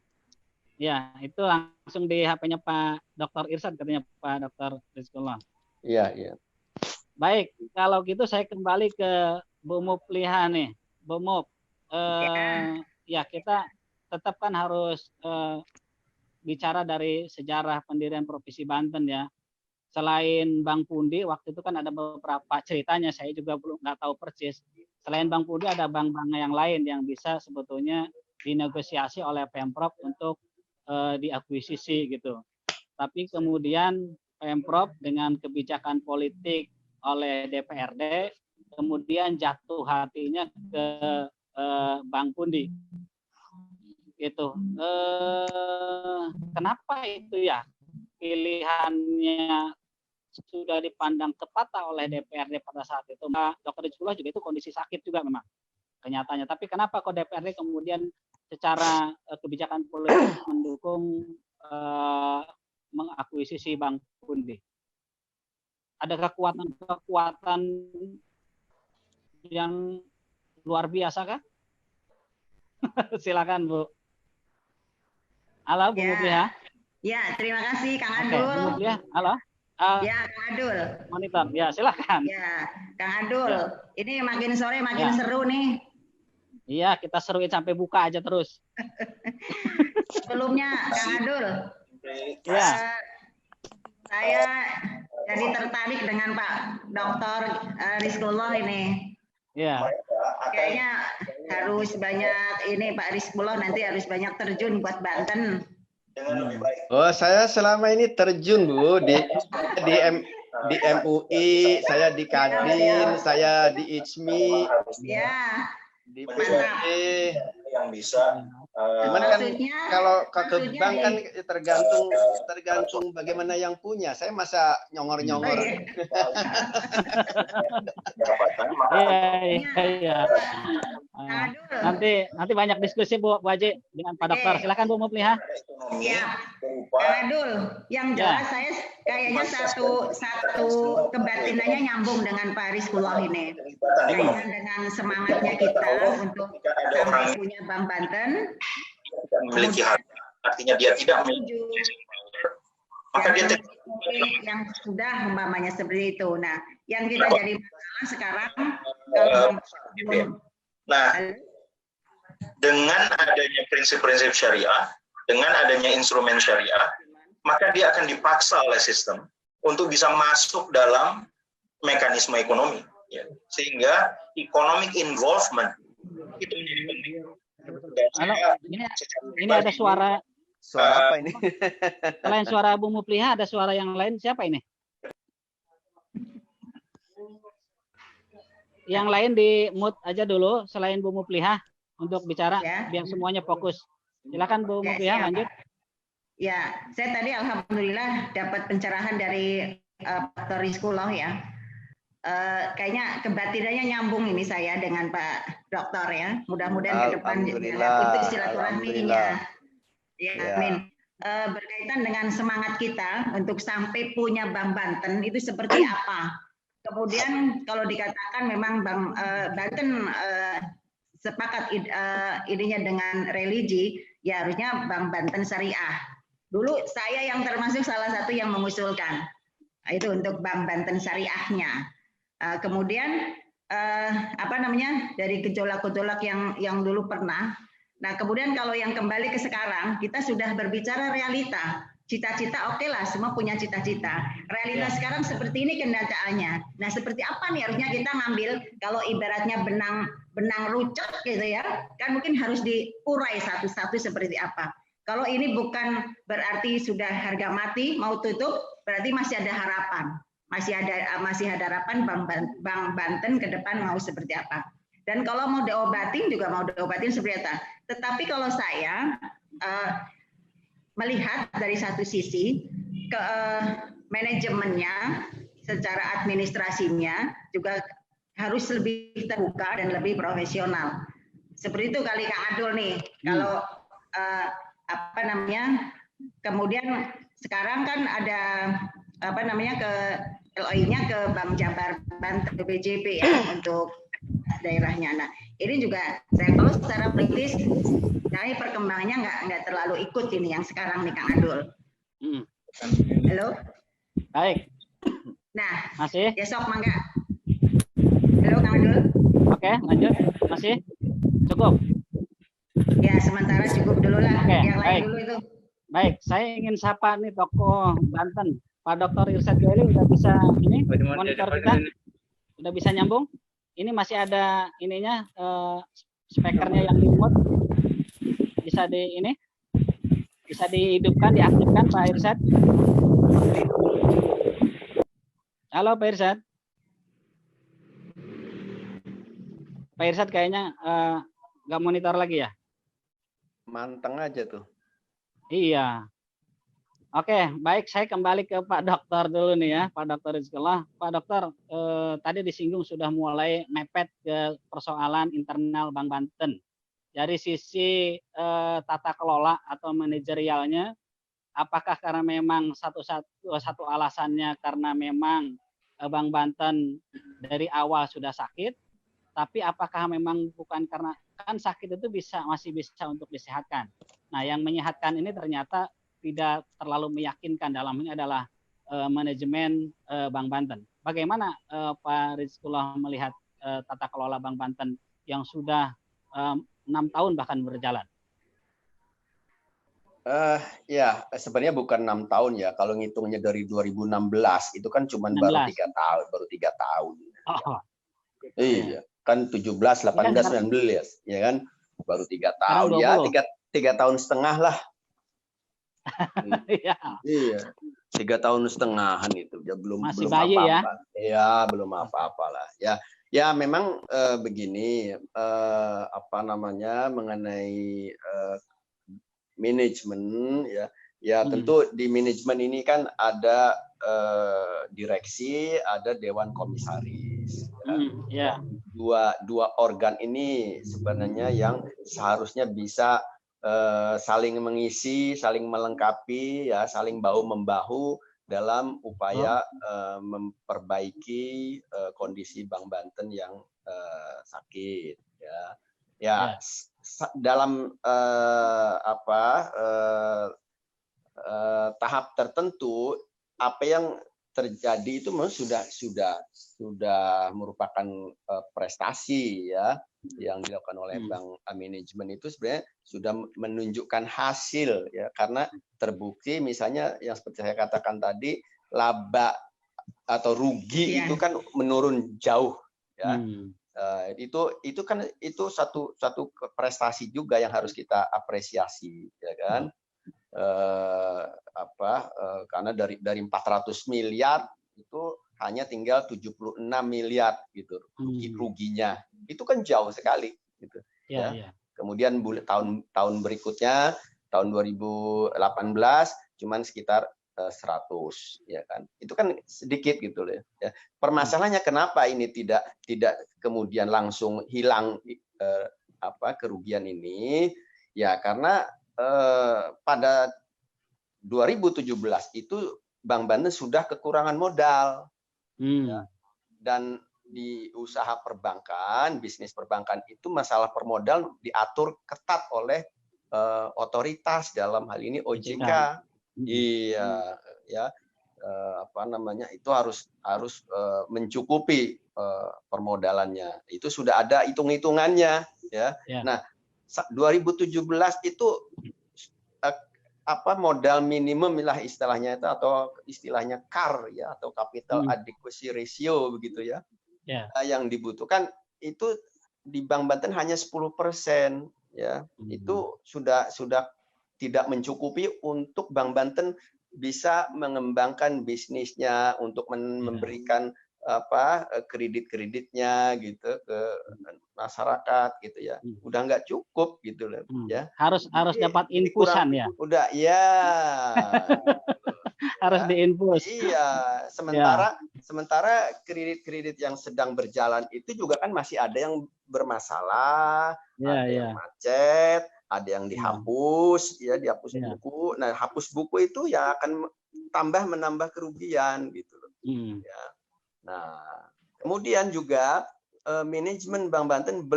Ya, itu langsung di HP-nya Pak Dr. Irsad katanya Pak Dr. Rizkullah. Iya. Baik, kalau gitu saya kembali ke Bu Mupliha nih. Bu Mup, ya kita tetap kan harus bicara dari sejarah pendirian Provinsi Banten ya. Selain Bang Pundi, waktu itu kan ada beberapa ceritanya, saya juga belum nggak tahu persis. Selain Bang Pundi ada bank-bank yang lain yang bisa sebetulnya dinegosiasi oleh Pemprov untuk diakuisisi gitu. Tapi kemudian Pemprov dengan kebijakan politik oleh DPRD kemudian jatuh hatinya ke Bang Pundi. Gitu. Kenapa itu ya? Pilihannya sudah dipandang tepat oleh DPRD pada saat itu. Dr. Rizkullah juga itu kondisi sakit juga memang kenyataannya. Tapi kenapa kok DPRD kemudian secara kebijakan politik mendukung mengakuisisi Bang Pundi? Ada kekuatan yang luar biasa kah? Silakan Bu. Halo Bu Mupliha. Ya, terima kasih Kang Adul. Bu Mupliha, halo. Ya, Kang Adul. Monitor, ya silakan. Ya, Kang Adul. Ini makin sore makin seru nih. Iya, kita seruin sampai buka aja terus. Sebelumnya, Kang Adul, saya jadi tertarik dengan Pak Dr. Rizkullah ini. Iya. Kayaknya harus banyak ini Pak Rizkullah nanti harus banyak terjun buat Banten. Oh, saya selama ini terjun Bu di MUI, saya di Kadin, saya di ICMI. Ya. Di PUD yang bisa cuman kan kalau ke bank kan tergantung bagaimana yang punya. Saya masa nyongor-nyongor. Iya. Nanti banyak diskusi Bu Haji dengan Pak Dokter. Silakan Bu Mupliha. Ya, Kang Adul, yang jelas saya kayaknya satu kebatinannya nyambung dengan Pak Rizkullah ini. Kaitan dengan semangatnya kita untuk sampai punya Bank Banten. Memiliki hak, artinya dia tidak memiliki maka dia yang sudah umpamanya seperti itu. Nah, yang kita jadi masalah sekarang kalau nah, dengan adanya prinsip-prinsip syariah, dengan adanya instrumen syariah, maka dia akan dipaksa oleh sistem untuk bisa masuk dalam mekanisme ekonomi, ya. Sehingga economic involvement itu menjadi penting. Halo, ini ada suara apa ini? Selain suara Bu Mupliha, ada suara yang lain, siapa ini? Yang lain di mute aja dulu selain Bu Mupliha untuk bicara ya, biar semuanya fokus. Silakan Bu Mupliha, lanjut. Ya, saya tadi alhamdulillah dapat pencerahan dari Dr. Rizkullah ya. Kayaknya kebatinannya nyambung ini saya dengan Pak Dokter ya. Mudah-mudahan ke depan untuk silaturahminya. Ya, amin. Berkaitan dengan semangat kita untuk sampai punya Bank Banten itu seperti apa? Kemudian kalau dikatakan memang Bank Banten sepakat idenya dengan religi, ya harusnya Bank Banten Syariah. Dulu saya yang termasuk salah satu yang mengusulkan itu untuk Bank Banten Syariahnya. Kemudian dari gejolak-gejolak yang dulu pernah. Nah, kemudian kalau yang kembali ke sekarang, kita sudah berbicara realita. Cita-cita oke lah, semua punya cita-cita. Realitas sekarang seperti ini kenyataannya. Nah, seperti apa nih harusnya kita ngambil kalau ibaratnya benang rucek gitu ya, kan mungkin harus diurai satu-satu seperti apa. Kalau ini bukan berarti sudah harga mati, mau tutup, berarti masih ada harapan. Masih ada harapan Bank Banten ke depan mau seperti apa. Dan kalau mau diobatin juga mau diobatin seperti apa. Tetapi kalau saya melihat dari satu sisi ke manajemennya, secara administrasinya juga harus lebih terbuka dan lebih profesional. Seperti itu kali Kang Adul nih. Kalau kemudian sekarang kan ada ke LOI-nya ke Bank Jabar Banten BJB ya untuk daerahnya. Nah, ini juga kalau secara politis, saya perkembangannya nggak terlalu ikut ini yang sekarang nih Kang Adul. Halo. Baik. Nah, masih. Besok mangga. Halo Kang Adul. Oke, lanjut. Masih. Cukup. Ya, sementara cukup dulu lah. Oke, yang lain dulu itu. Baik, saya ingin sapa nih tokoh Banten. Pak Dr. Irsyad Joeli udah bisa ini monitor kita. Udah bisa nyambung. Ini masih ada ininya speakernya yang di-mute. Bisa dihidupkan, diaktifkan Pak Irsyad. Halo Pak Irsyad. Pak Irsyad kayaknya nggak monitor lagi ya? Manteng aja tuh. Iya. Oke, baik, saya kembali ke Pak Dokter dulu nih ya, Pak Dokter Rizkullah. Pak Dokter, tadi disinggung sudah mulai mepet ke persoalan internal Bank Banten. Dari sisi tata kelola atau manajerialnya, apakah karena memang satu alasannya karena memang Bank Banten dari awal sudah sakit, tapi apakah memang bukan karena kan sakit itu masih bisa untuk disehatkan. Nah, yang menyehatkan ini ternyata tidak terlalu meyakinkan, dalam ini adalah manajemen Bank Banten. Bagaimana Pak Rizkullah melihat tata kelola Bank Banten yang sudah 6 tahun bahkan berjalan? Ya, sebenarnya bukan 6 tahun ya. Kalau ngitungnya dari 2016 itu kan cuma baru 3 tahun, Oh. Iya, kan 17, 18, 19, ya kan? Baru 3 tahun ya, 3 tahun setengah lah. Iya, 3 tahun setengahan itu ya, belum bayi apa-apa. Ya, belum apa-apa lah. Ya memang begini, mengenai manajemen ya tentu di manajemen ini kan ada direksi, ada dewan komisaris. dua organ ini sebenarnya yang seharusnya bisa saling mengisi, saling melengkapi, ya, saling bahu membahu dalam upaya memperbaiki kondisi Bank Banten yang sakit, ya. Ya, dalam tahap tertentu apa yang terjadi itu memang sudah merupakan prestasi, ya, yang dilakukan oleh bank manajemen itu sebenarnya sudah menunjukkan hasil, ya, karena terbukti misalnya yang seperti saya katakan tadi, laba atau rugi itu kan menurun jauh, ya. Itu kan satu prestasi juga yang harus kita apresiasi, ya kan. Karena dari 400 miliar itu hanya tinggal 76 miliar gitu ruginya, itu kan jauh sekali gitu, ya. Kemudian tahun berikutnya tahun 2018 cuman sekitar 100, ya kan, itu kan sedikit gitu loh, ya. Permasalahannya kenapa ini tidak kemudian langsung hilang kerugian ini, ya karena pada 2017 itu Bank Banten sudah kekurangan modal, ya. Dan di usaha perbankan, bisnis perbankan itu masalah permodal diatur ketat oleh otoritas, dalam hal ini OJK. Iya, ya, itu harus mencukupi permodalannya. Itu sudah ada hitung-hitungannya, ya. Nah, 2017 itu modal minimum lah istilahnya itu, atau istilahnya CAR, ya, atau capital adequacy ratio begitu, ya. Yang dibutuhkan itu di Bank Banten hanya 10%, ya. Itu sudah tidak mencukupi untuk Bank Banten bisa mengembangkan bisnisnya, untuk memberikan kredit-kreditnya gitu ke masyarakat gitu, ya. Udah nggak cukup gitu loh, ya. Harus dapat infusan, ya. Udah, ya. Harus diinfus. Iya, sementara kredit-kredit yang sedang berjalan itu juga kan masih ada yang bermasalah, ada yang macet, ada yang dihapus, ya, dihapus buku. Nah, hapus buku itu ya akan menambah kerugian gitu loh. Ya. Nah, kemudian juga manajemen Bank Banten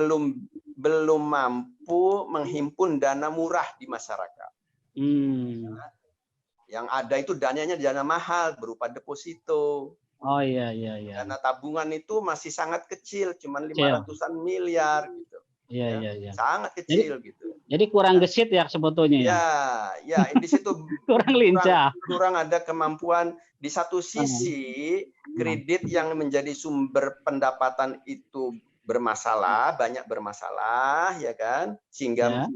belum mampu menghimpun dana murah di masyarakat. Yang ada itu dananya dana mahal berupa deposito. Oh iya. Dana tabungan itu masih sangat kecil, cuma 500-an miliar gitu. Iya. Sangat kecil gitu. Jadi kurang gesit ya sebetulnya. Ya, di situ kurang lincah. Kurang ada kemampuan. Di satu sisi kredit yang menjadi sumber pendapatan itu banyak bermasalah, ya kan, sehingga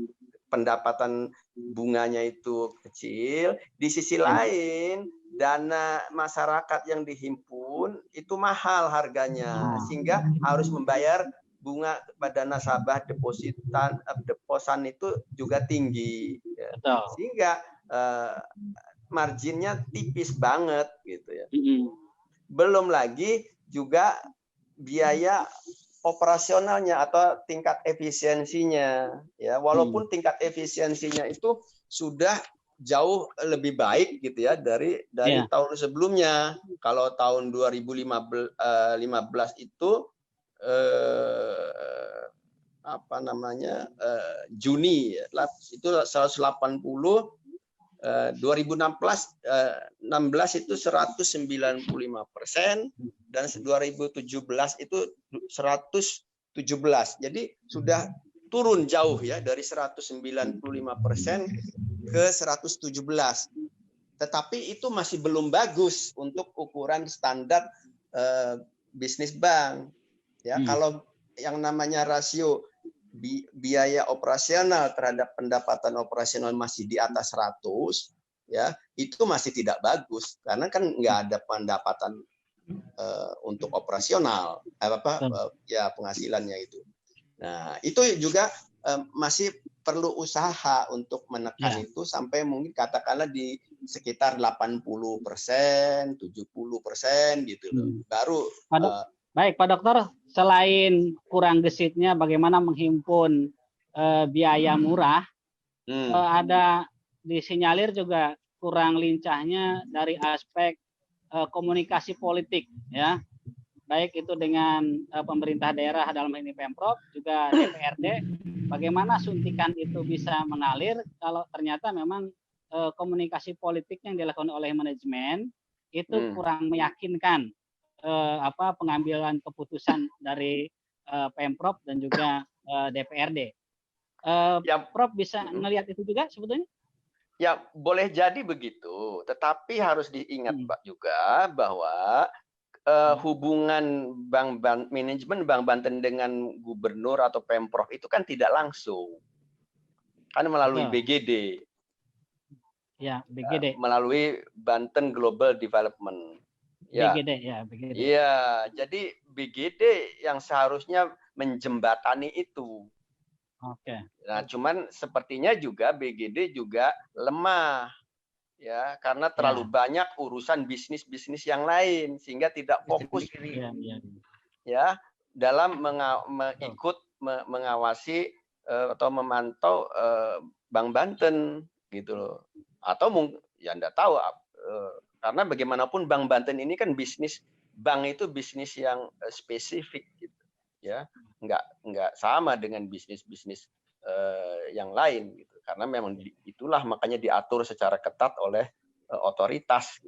pendapatan bunganya itu kecil. Di sisi lain dana masyarakat yang dihimpun itu mahal harganya, sehingga harus membayar bunga kepada nasabah deposan itu juga tinggi, ya. Sehingga marginnya tipis banget gitu, ya. Belum lagi juga biaya operasionalnya atau tingkat efisiensinya, ya. Walaupun tingkat efisiensinya itu sudah jauh lebih baik gitu, ya, dari tahun sebelumnya. Kalau tahun 2015 itu Juni itu 180, 2016 itu 195%, dan 2017 itu 117. Jadi sudah turun jauh, ya, dari 195% ke 117. Tetapi itu masih belum bagus untuk ukuran standar bisnis bank. Ya, kalau yang namanya rasio biaya operasional terhadap pendapatan operasional masih di atas 100, ya, itu masih tidak bagus karena kan nggak ada pendapatan untuk operasional, ya, penghasilannya itu. Nah, itu juga masih perlu usaha untuk menekan itu sampai mungkin katakanlah di sekitar 80%, 70% gitu loh. Baru Baik, Pak Dokter, selain kurang gesitnya bagaimana menghimpun biaya murah, ada disinyalir juga kurang lincahnya dari aspek komunikasi politik, ya, baik itu dengan pemerintah daerah dalam hal ini Pemprov, juga DPRD, bagaimana suntikan itu bisa mengalir kalau ternyata memang komunikasi politik yang dilakukan oleh manajemen itu kurang meyakinkan pengambilan keputusan dari Pemprov dan juga DPRD. Prof bisa melihat itu juga sebetulnya? Ya, boleh jadi begitu, tetapi harus diingat Pak juga bahwa hubungan manajemen Bank Banten dengan gubernur atau Pemprov itu kan tidak langsung. Kan melalui BGD. Ya, BGD. Melalui Banten Global Development. Ya. BGD, ya, BGD. Iya, jadi BGD yang seharusnya menjembatani itu. Oke. Nah, cuman sepertinya juga BGD juga lemah. Ya, karena terlalu banyak urusan bisnis-bisnis yang lain sehingga tidak fokus ya dalam mengawasi atau memantau Bank Banten gitu loh. Atau mungkin ya Anda tahu karena bagaimanapun Bank Banten ini kan bisnis bank itu bisnis yang spesifik gitu ya. Enggak sama dengan bisnis-bisnis yang lain gitu. Karena memang itulah makanya diatur secara ketat oleh otoritas.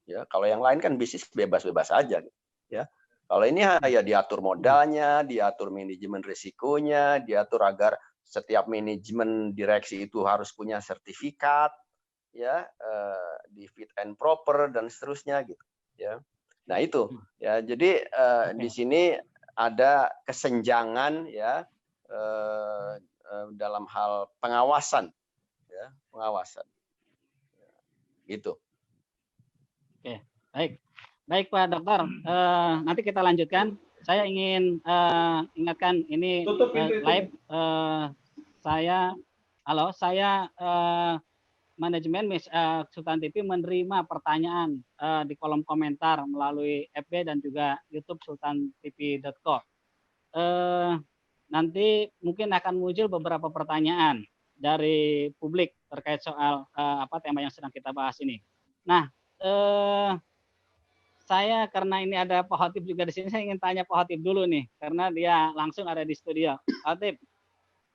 Ya, kalau yang lain kan bisnis bebas-bebas aja. Ya, kalau ini ya diatur modalnya, diatur manajemen risikonya, diatur agar setiap manajemen direksi itu harus punya sertifikat, ya, di fit and proper dan seterusnya gitu. Ya, nah itu. Ya, jadi di sini ada kesenjangan ya. Dalam hal pengawasan, ya, pengawasan, gitu. Oke, baik Pak Dokter. Nanti kita lanjutkan. Saya ingin ingatkan ini live. Saya manajemen Sultan TV menerima pertanyaan di kolom komentar melalui FB dan juga YouTube sultantv.co. Nanti mungkin akan muncul beberapa pertanyaan dari publik terkait soal tema yang sedang kita bahas ini. Nah, saya karena ini ada Pak Khotib juga di sini, saya ingin tanya Pak Khotib dulu nih, karena dia langsung ada di studio. Pak Khotib,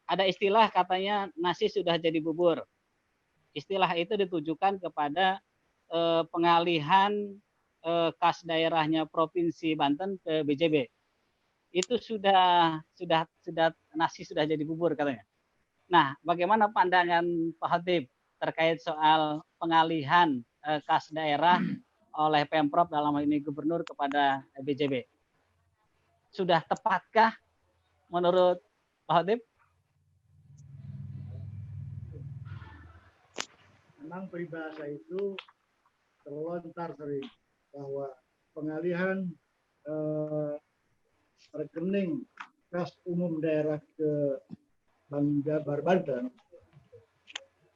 ada istilah katanya nasi sudah jadi bubur. Istilah itu ditujukan kepada pengalihan kas daerahnya Provinsi Banten ke BJB. Itu sudah nasi sudah jadi bubur katanya. Nah, bagaimana pandangan Pak Khotib terkait soal pengalihan kas daerah oleh Pemprov dalam hal ini gubernur kepada BJB? Sudah tepatkah menurut Pak Khotib? Memang peribahasa itu terlontar sering bahwa pengalihan rekening kas umum daerah ke Bank Jabar Banten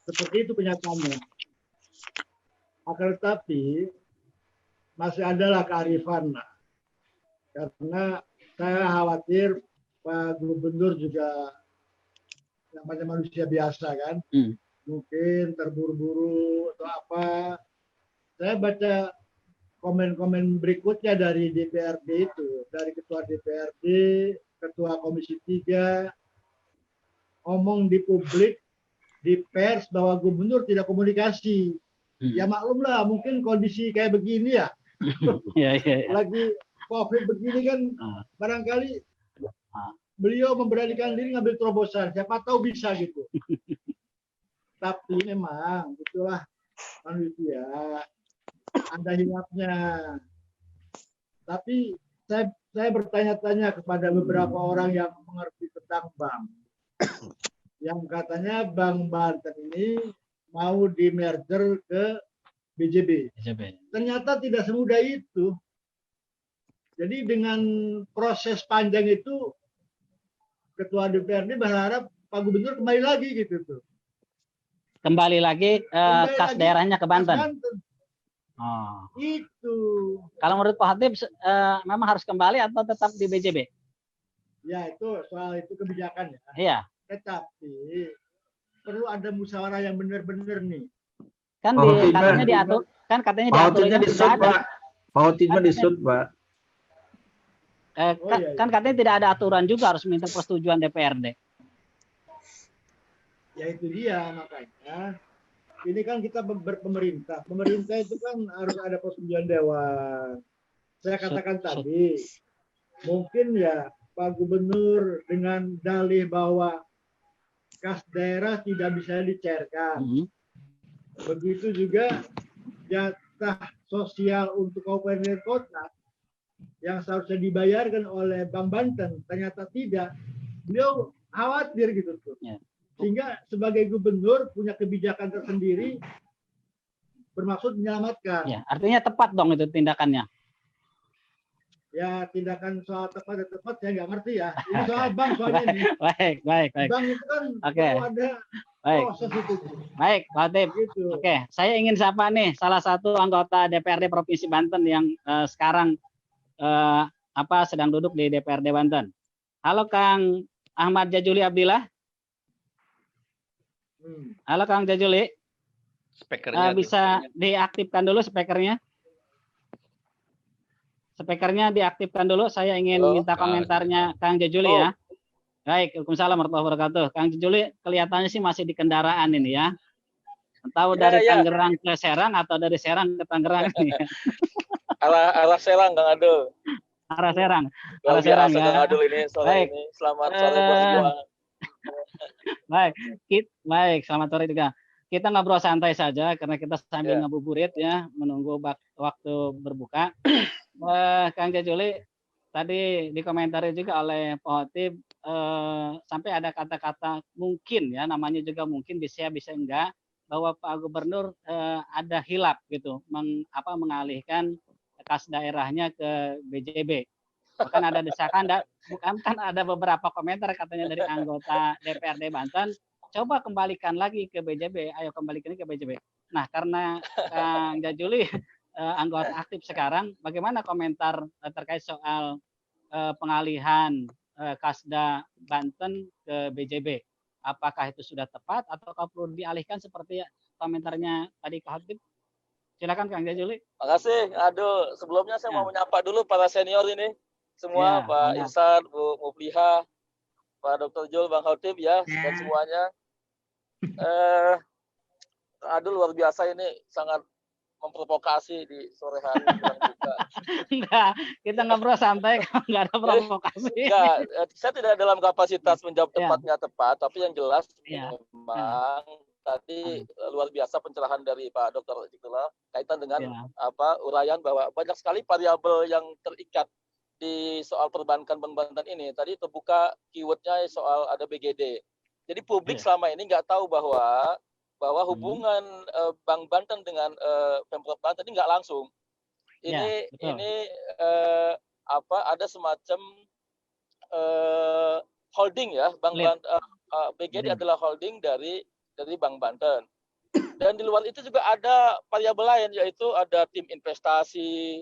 seperti itu kenyataannya. Akan tetapi masih adalah kearifan, karena saya khawatir Pak Gubernur juga namanya manusia biasa kan, mungkin terburu-buru atau apa. Saya baca komen-komen berikutnya dari DPRD itu, dari Ketua DPRD, Ketua Komisi 3, ngomong di publik, di pers bahwa gubernur tidak komunikasi. Ya maklumlah, mungkin kondisi kayak begini ya. Lagi COVID begini kan, barangkali beliau memberanikan diri ngambil terobosan. Siapa tahu bisa gitu. Tapi memang itulah manusia. Ada hilafnya. Tapi saya bertanya-tanya kepada beberapa orang yang mengerti tentang bank. Yang katanya Bank Banten ini mau di-merger ke BJB. Ternyata tidak semudah itu. Jadi dengan proses panjang itu, Ketua DPRD berharap Pak Gubernur kembali lagi gitu tuh. Kembali lagi kas daerahnya ke Banten. Oh. Itu. Kalau menurut Pak Khotib memang harus kembali atau tetap di BJB? Ya itu soal itu kebijakan ya. Iya. Tetapi perlu ada musyawarah yang benar-benar nih. Kan Fahotin katanya mah, diatur, kan katanya Fahotinnya diaturnya di tidak sud, ada. Pak. Fahotin mah di Katanya, sud, Pak. Oh, iya, kan iya. katanya tidak ada aturan juga harus minta persetujuan DPRD. Ya itu dia makanya. Ini kan kita berpemerintah. Pemerintah itu kan harus ada persetujuan dewan. Saya katakan tadi, mungkin ya Pak Gubernur dengan dalih bahwa kas daerah tidak bisa dicairkan. Begitu juga jatah sosial untuk kabupaten dan kota yang seharusnya dibayarkan oleh Bank Banten ternyata tidak. Beliau khawatir gitu tuh. Ya. Sehingga sebagai gubernur punya kebijakan tersendiri bermaksud menyelamatkan. Ya, artinya tepat dong itu tindakannya. Ya tindakan soal tepat dan tepat saya nggak ngerti ya. Ini soal bank soalnya nih. Baik. Bank itu kan Oke. perlu ada Baik. proses itu. Baik, Pak Hatip. Gitu. Oke, saya ingin sapa nih salah satu anggota DPRD Provinsi Banten yang sekarang sedang duduk di DPRD Banten. Halo Kang Ahmad Jajuli Abdillah. Halo Kang Jajuli. Speakernya bisa diaktifkan dulu speakernya. Speakernya diaktifkan dulu. Saya ingin minta komentarnya Kang Jajuli ya. Baik, Waalaikumsalam warahmatullahi wabarakatuh. Kang Jajuli kelihatannya sih masih di kendaraan ini ya. Tahu dari Tangerang ke Serang atau dari Serang ke Tangerang ini. Arah Serang, Kang Adul. Arah Serang. Luar Arah Serang biasa, ya. Kang Adul ini sore Baik. ini. Selamat sore buat semua. Baik, selamat sore juga. Kita ngobrol santai saja karena kita sambil ngabuburit ya, menunggu waktu berbuka. Kang Jajuli, tadi dikomentari juga oleh Pak Hatip, sampai ada kata-kata mungkin ya, namanya juga mungkin bisa enggak, bahwa Pak Gubernur ada hilap gitu, mengalihkan kas daerahnya ke BJB. Bahkan ada desakan, bukan ada beberapa komentar katanya dari anggota DPRD Banten, coba kembalikan lagi ke BJB, ayo kembalikan ke BJB. Nah, karena Kang Jajuli anggota aktif sekarang, bagaimana komentar terkait soal pengalihan Kasda Banten ke BJB? Apakah itu sudah tepat atau perlu dialihkan seperti komentarnya tadi Kak Hatip? Silakan Kang Jajuli. Makasih, Adul. Sebelumnya saya mau menyapa dulu para senior ini. Semua, Pak Irsan, Bu Mupliha, Pak Dr. Jul, Bang Hatip ya, dan semuanya. Adul luar biasa ini, sangat memprovokasi di sore hari. Enggak, kita ngobrol santai, enggak ada provokasi. Enggak, saya tidak dalam kapasitas menjawab tepat nggak tepat, tapi yang jelas memang tadi luar biasa pencerahan dari Pak Dr. Iqbal kaitan dengan uraian bahwa banyak sekali variabel yang terikat di soal perbankan Banten ini. Tadi terbuka keywordnya soal ada BGD. Jadi publik selama ini nggak tahu bahwa hubungan Bank Banten dengan Pemprov Banten ini nggak langsung. Ini ada semacam holding ya, Bank Banten, BGD adalah holding dari Bank Banten. Dan di luar itu juga ada variabel lain, yaitu ada tim investasi,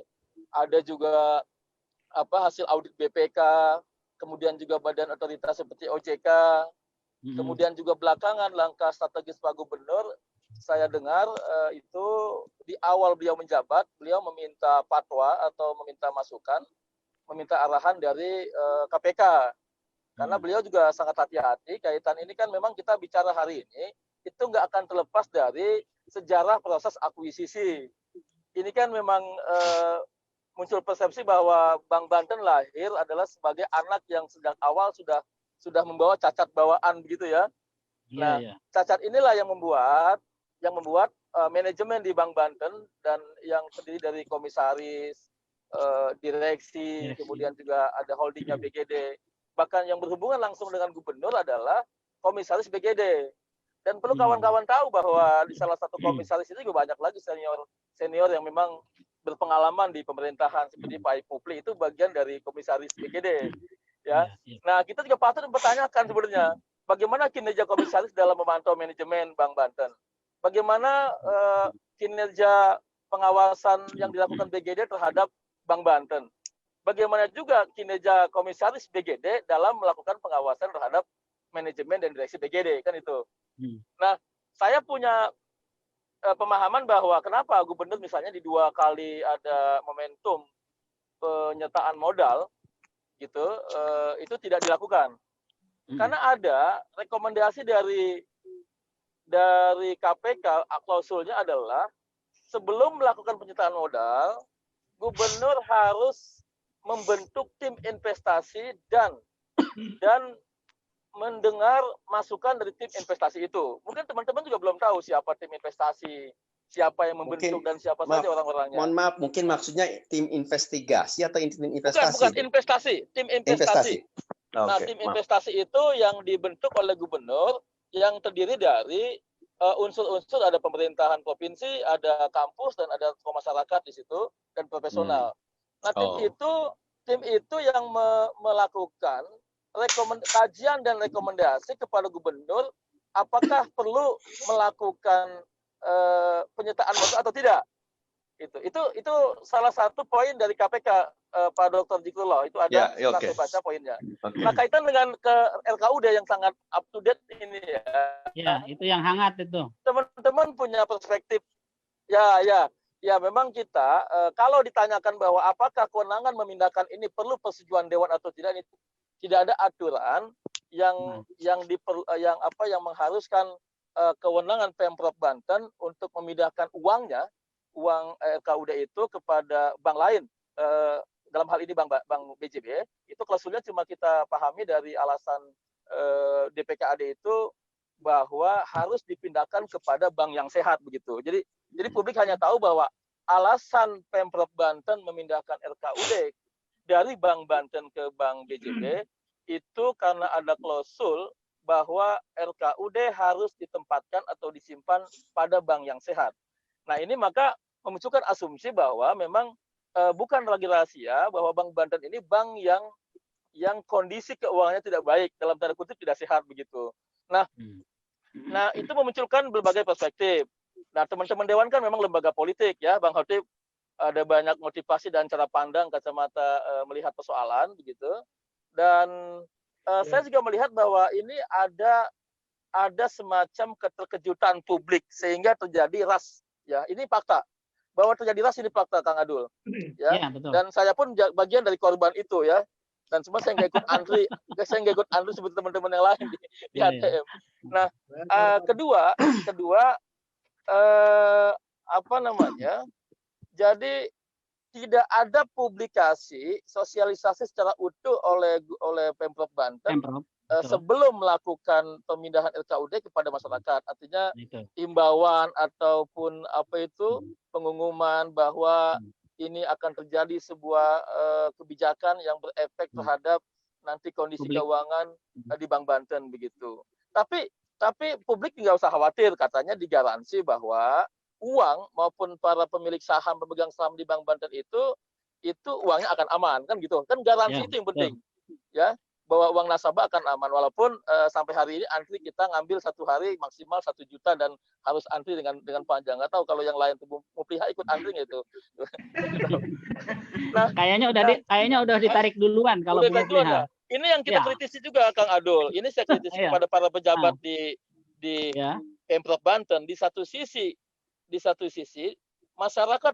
ada juga hasil audit BPK, kemudian juga badan otoritas seperti OJK, kemudian juga belakangan langkah strategis Pak Gubernur, saya dengar itu di awal beliau menjabat, beliau meminta fatwa atau meminta masukan, meminta arahan dari KPK. Karena beliau juga sangat hati-hati, kaitan ini kan memang kita bicara hari ini, itu nggak akan terlepas dari sejarah proses akuisisi. Ini kan memang muncul persepsi bahwa Bank Banten lahir adalah sebagai anak yang sejak awal sudah membawa cacat bawaan begitu ya. Nah, cacat inilah yang membuat manajemen di Bank Banten dan yang terdiri dari komisaris, direksi, kemudian juga ada holdingnya BGD. Bahkan yang berhubungan langsung dengan gubernur adalah komisaris BGD. Dan perlu kawan-kawan tahu bahwa di salah satu komisaris itu juga banyak lagi senior yang memang berpengalaman di pemerintahan seperti Pak Mupli itu bagian dari komisaris BGD. Ya. Nah, kita juga patut mempertanyakan sebenarnya bagaimana kinerja komisaris dalam memantau manajemen Bank Banten. Bagaimana kinerja pengawasan yang dilakukan BGD terhadap Bank Banten. bagaimana juga kinerja komisaris BGD dalam melakukan pengawasan terhadap manajemen dan direksi BGD, kan itu. Nah, saya punya pemahaman bahwa kenapa gubernur misalnya di 2 kali ada momentum penyertaan modal gitu, itu tidak dilakukan. Karena ada rekomendasi dari KPK, klausulnya adalah sebelum melakukan penyertaan modal, gubernur harus membentuk tim investasi dan mendengar masukan dari tim investasi itu. Mungkin teman-teman juga belum tahu siapa tim investasi, siapa yang membentuk dan siapa saja orang-orangnya. Mohon maaf, mungkin maksudnya tim investigasi atau tim investasi? Bukan investasi, tim investasi. Nah, tim investasi itu yang dibentuk oleh gubernur yang terdiri dari unsur-unsur, ada pemerintahan provinsi, ada kampus, dan ada tokoh masyarakat di situ, dan profesional. Nah, tim itu yang melakukan kajian dan rekomendasi kepada gubernur apakah perlu melakukan penyertaan modal atau tidak. Itu salah satu poin dari KPK, Pak Dr. Dzikrullah. Itu ada, saya baca poinnya. Nah, kaitan dengan ke LKUD yang sangat up to date ini ya. Ya, itu yang hangat itu. Teman-teman punya perspektif. Ya, memang kita kalau ditanyakan bahwa apakah kewenangan memindahkan ini perlu persetujuan dewan atau tidak, ini tidak ada aturan yang mengharuskan kewenangan Pemprov Banten untuk memindahkan uang LKUD itu kepada bank lain, dalam hal ini bank BJB. Itu klausulnya cuma kita pahami dari alasan DPKAD itu bahwa harus dipindahkan kepada bank yang sehat begitu. Jadi publik hanya tahu bahwa alasan Pemprov Banten memindahkan LKUD dari Bank Banten ke Bank BJB itu karena ada klausul bahwa LKUD harus ditempatkan atau disimpan pada bank yang sehat. Nah, ini maka memunculkan asumsi bahwa memang bukan lagi rahasia bahwa Bank Banten ini bank yang kondisi keuangannya tidak baik, dalam tanda kutip tidak sehat begitu. Nah, itu memunculkan berbagai perspektif. Nah, teman-teman dewan kan memang lembaga politik ya, Bang Khotib, ada banyak motivasi dan cara pandang kacamata melihat persoalan begitu. Dan saya juga melihat bahwa ini ada semacam keterkejutan publik sehingga terjadi ras. Ya, ini fakta. Bahwa terjadi ras ini fakta, Kang Adul. Ya, betul. Dan saya pun bagian dari korban itu ya. Dan semua saya nggak ikut antri seperti teman-teman yang lain di ATM. Nah, kedua jadi tidak ada publikasi sosialisasi secara utuh oleh Pemprov Banten sebelum melakukan pemindahan LKUD kepada masyarakat. Artinya himbauan ataupun pengumuman bahwa ini akan terjadi sebuah kebijakan yang berefek terhadap nanti kondisi keuangan di Bank Banten begitu. Tapi publik nggak usah khawatir, katanya digaransi bahwa uang maupun para pemilik saham, pemegang saham di Bank Banten itu uangnya akan aman, kan gitu. Kan garansi itu yang penting. Ya, bahwa uang nasabah akan aman, walaupun sampai hari ini antri kita ngambil 1 hari maksimal 1 juta dan harus antri dengan panjang. Nggak tahu kalau yang lain tuh Mupliha ikut antri nggak itu. Nah, kayaknya udah ditarik duluan kalau Mupliha. Ini yang kita kritisi juga, Kang Adul. Ini saya kritisi kepada para pejabat di Pemprov Banten. Di satu sisi masyarakat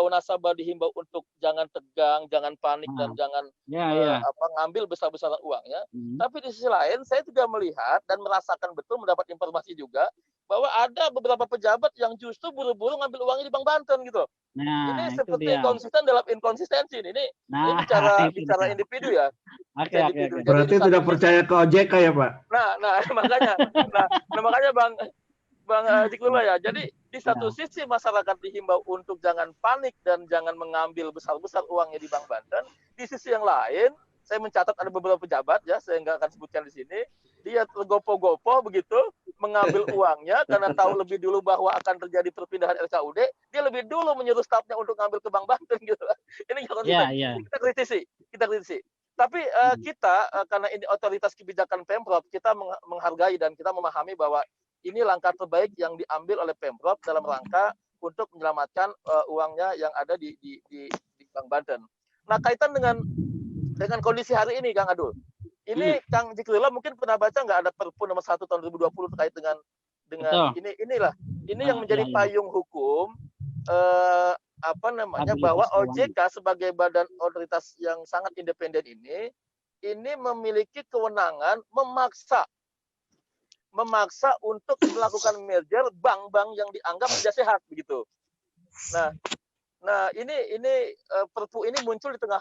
nasabah dihimbau untuk jangan tegang, jangan panik, dan jangan ngambil besar-besaran uangnya. Tapi di sisi lain saya juga melihat dan merasakan betul, mendapat informasi juga bahwa ada beberapa pejabat yang justru buru-buru ngambil uangnya di Bank Banten gitu. Nah, ini seperti konsisten dalam inkonsistensi. Ini bicara individu ya. Individu. Berarti tidak percaya ke OJK ya, Pak? Makanya Bang Dzikrullah ya. Jadi di satu sisi masyarakat dihimbau untuk jangan panik dan jangan mengambil besar-besar uangnya di Bank Banten. Di sisi yang lain, saya mencatat ada beberapa pejabat ya, saya nggak akan sebutkan di sini. Dia gopo-gopo begitu mengambil uangnya karena tahu lebih dulu bahwa akan terjadi perpindahan LKUD. Dia lebih dulu menyuruh stafnya untuk ngambil ke Bank Banten gitu. Ini kita kritisi. Tapi kita karena ini otoritas kebijakan Pemprov, kita menghargai dan kita memahami bahwa ini langkah terbaik yang diambil oleh Pemprov dalam rangka untuk menyelamatkan uangnya yang ada di Bank Banten. Nah, kaitan dengan kondisi hari ini, Kang Adul. Ini Kang Dzikrullah mungkin pernah baca nggak ada Perpu nomor 1 tahun 2020 terkait dengan ini yang menjadi payung hukum bahwa OJK sebagai badan otoritas yang sangat independen ini memiliki kewenangan memaksa untuk melakukan merger bank-bank yang dianggap tidak sehat begitu. Nah, ini Perpu ini muncul di tengah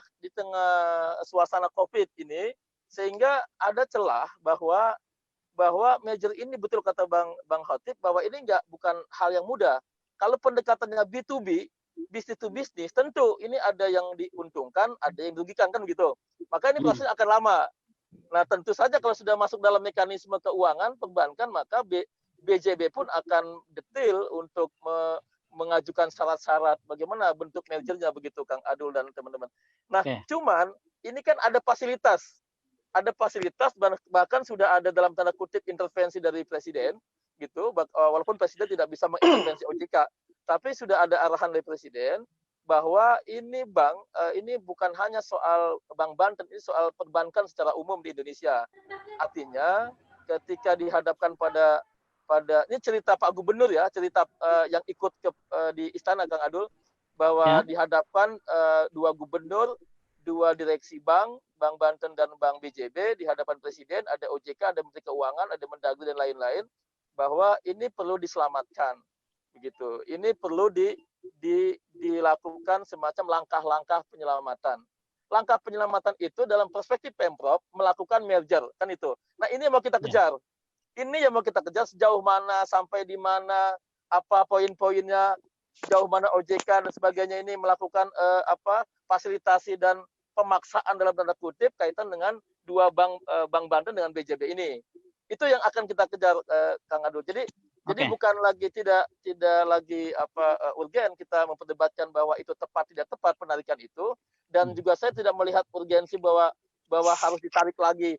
suasana Covid ini, sehingga ada celah bahwa merger ini, betul kata Bang Khotib, bahwa ini bukan hal yang mudah. Kalau pendekatannya B2B, business to business, tentu ini ada yang diuntungkan, ada yang dirugikan kan gitu. Maka ini prosesnya akan lama. Nah, tentu saja kalau sudah masuk dalam mekanisme keuangan perbankan, maka BJB pun akan detail untuk mengajukan syarat-syarat bagaimana bentuk mergernya begitu, Kang Adul dan teman-teman. Nah, cuman ini kan ada fasilitas, bahkan sudah ada dalam tanda kutip intervensi dari presiden gitu, walaupun presiden tidak bisa mengintervensi OJK, tapi sudah ada arahan dari presiden bahwa ini ini bukan hanya soal Bank Banten, ini soal perbankan secara umum di Indonesia. Artinya ketika dihadapkan pada ini cerita Pak Gubernur ya, cerita yang ikut di istana, Kang Adul, bahwa dihadapkan 2 gubernur, 2 direksi Bank Banten dan Bank BJB di hadapan Presiden, ada OJK, ada Menteri Keuangan, ada Mendagri dan lain-lain, bahwa ini perlu diselamatkan, begitu. Ini perlu dilakukan semacam langkah-langkah penyelamatan. Langkah penyelamatan itu dalam perspektif Pemprov melakukan merger, kan itu. Nah, ini yang mau kita kejar. Ini yang mau kita kejar, sejauh mana, sampai di mana, apa poin-poinnya, sejauh mana OJK dan sebagainya ini melakukan fasilitasi dan pemaksaan dalam tanda kutip kaitan dengan 2 bank Banten dengan BJB ini. Itu yang akan kita kejar, Kang Adul. Jadi bukan lagi tidak lagi urgen kita memperdebatkan bahwa itu tepat tidak tepat penarikan itu, dan juga saya tidak melihat urgensi bahwa harus ditarik lagi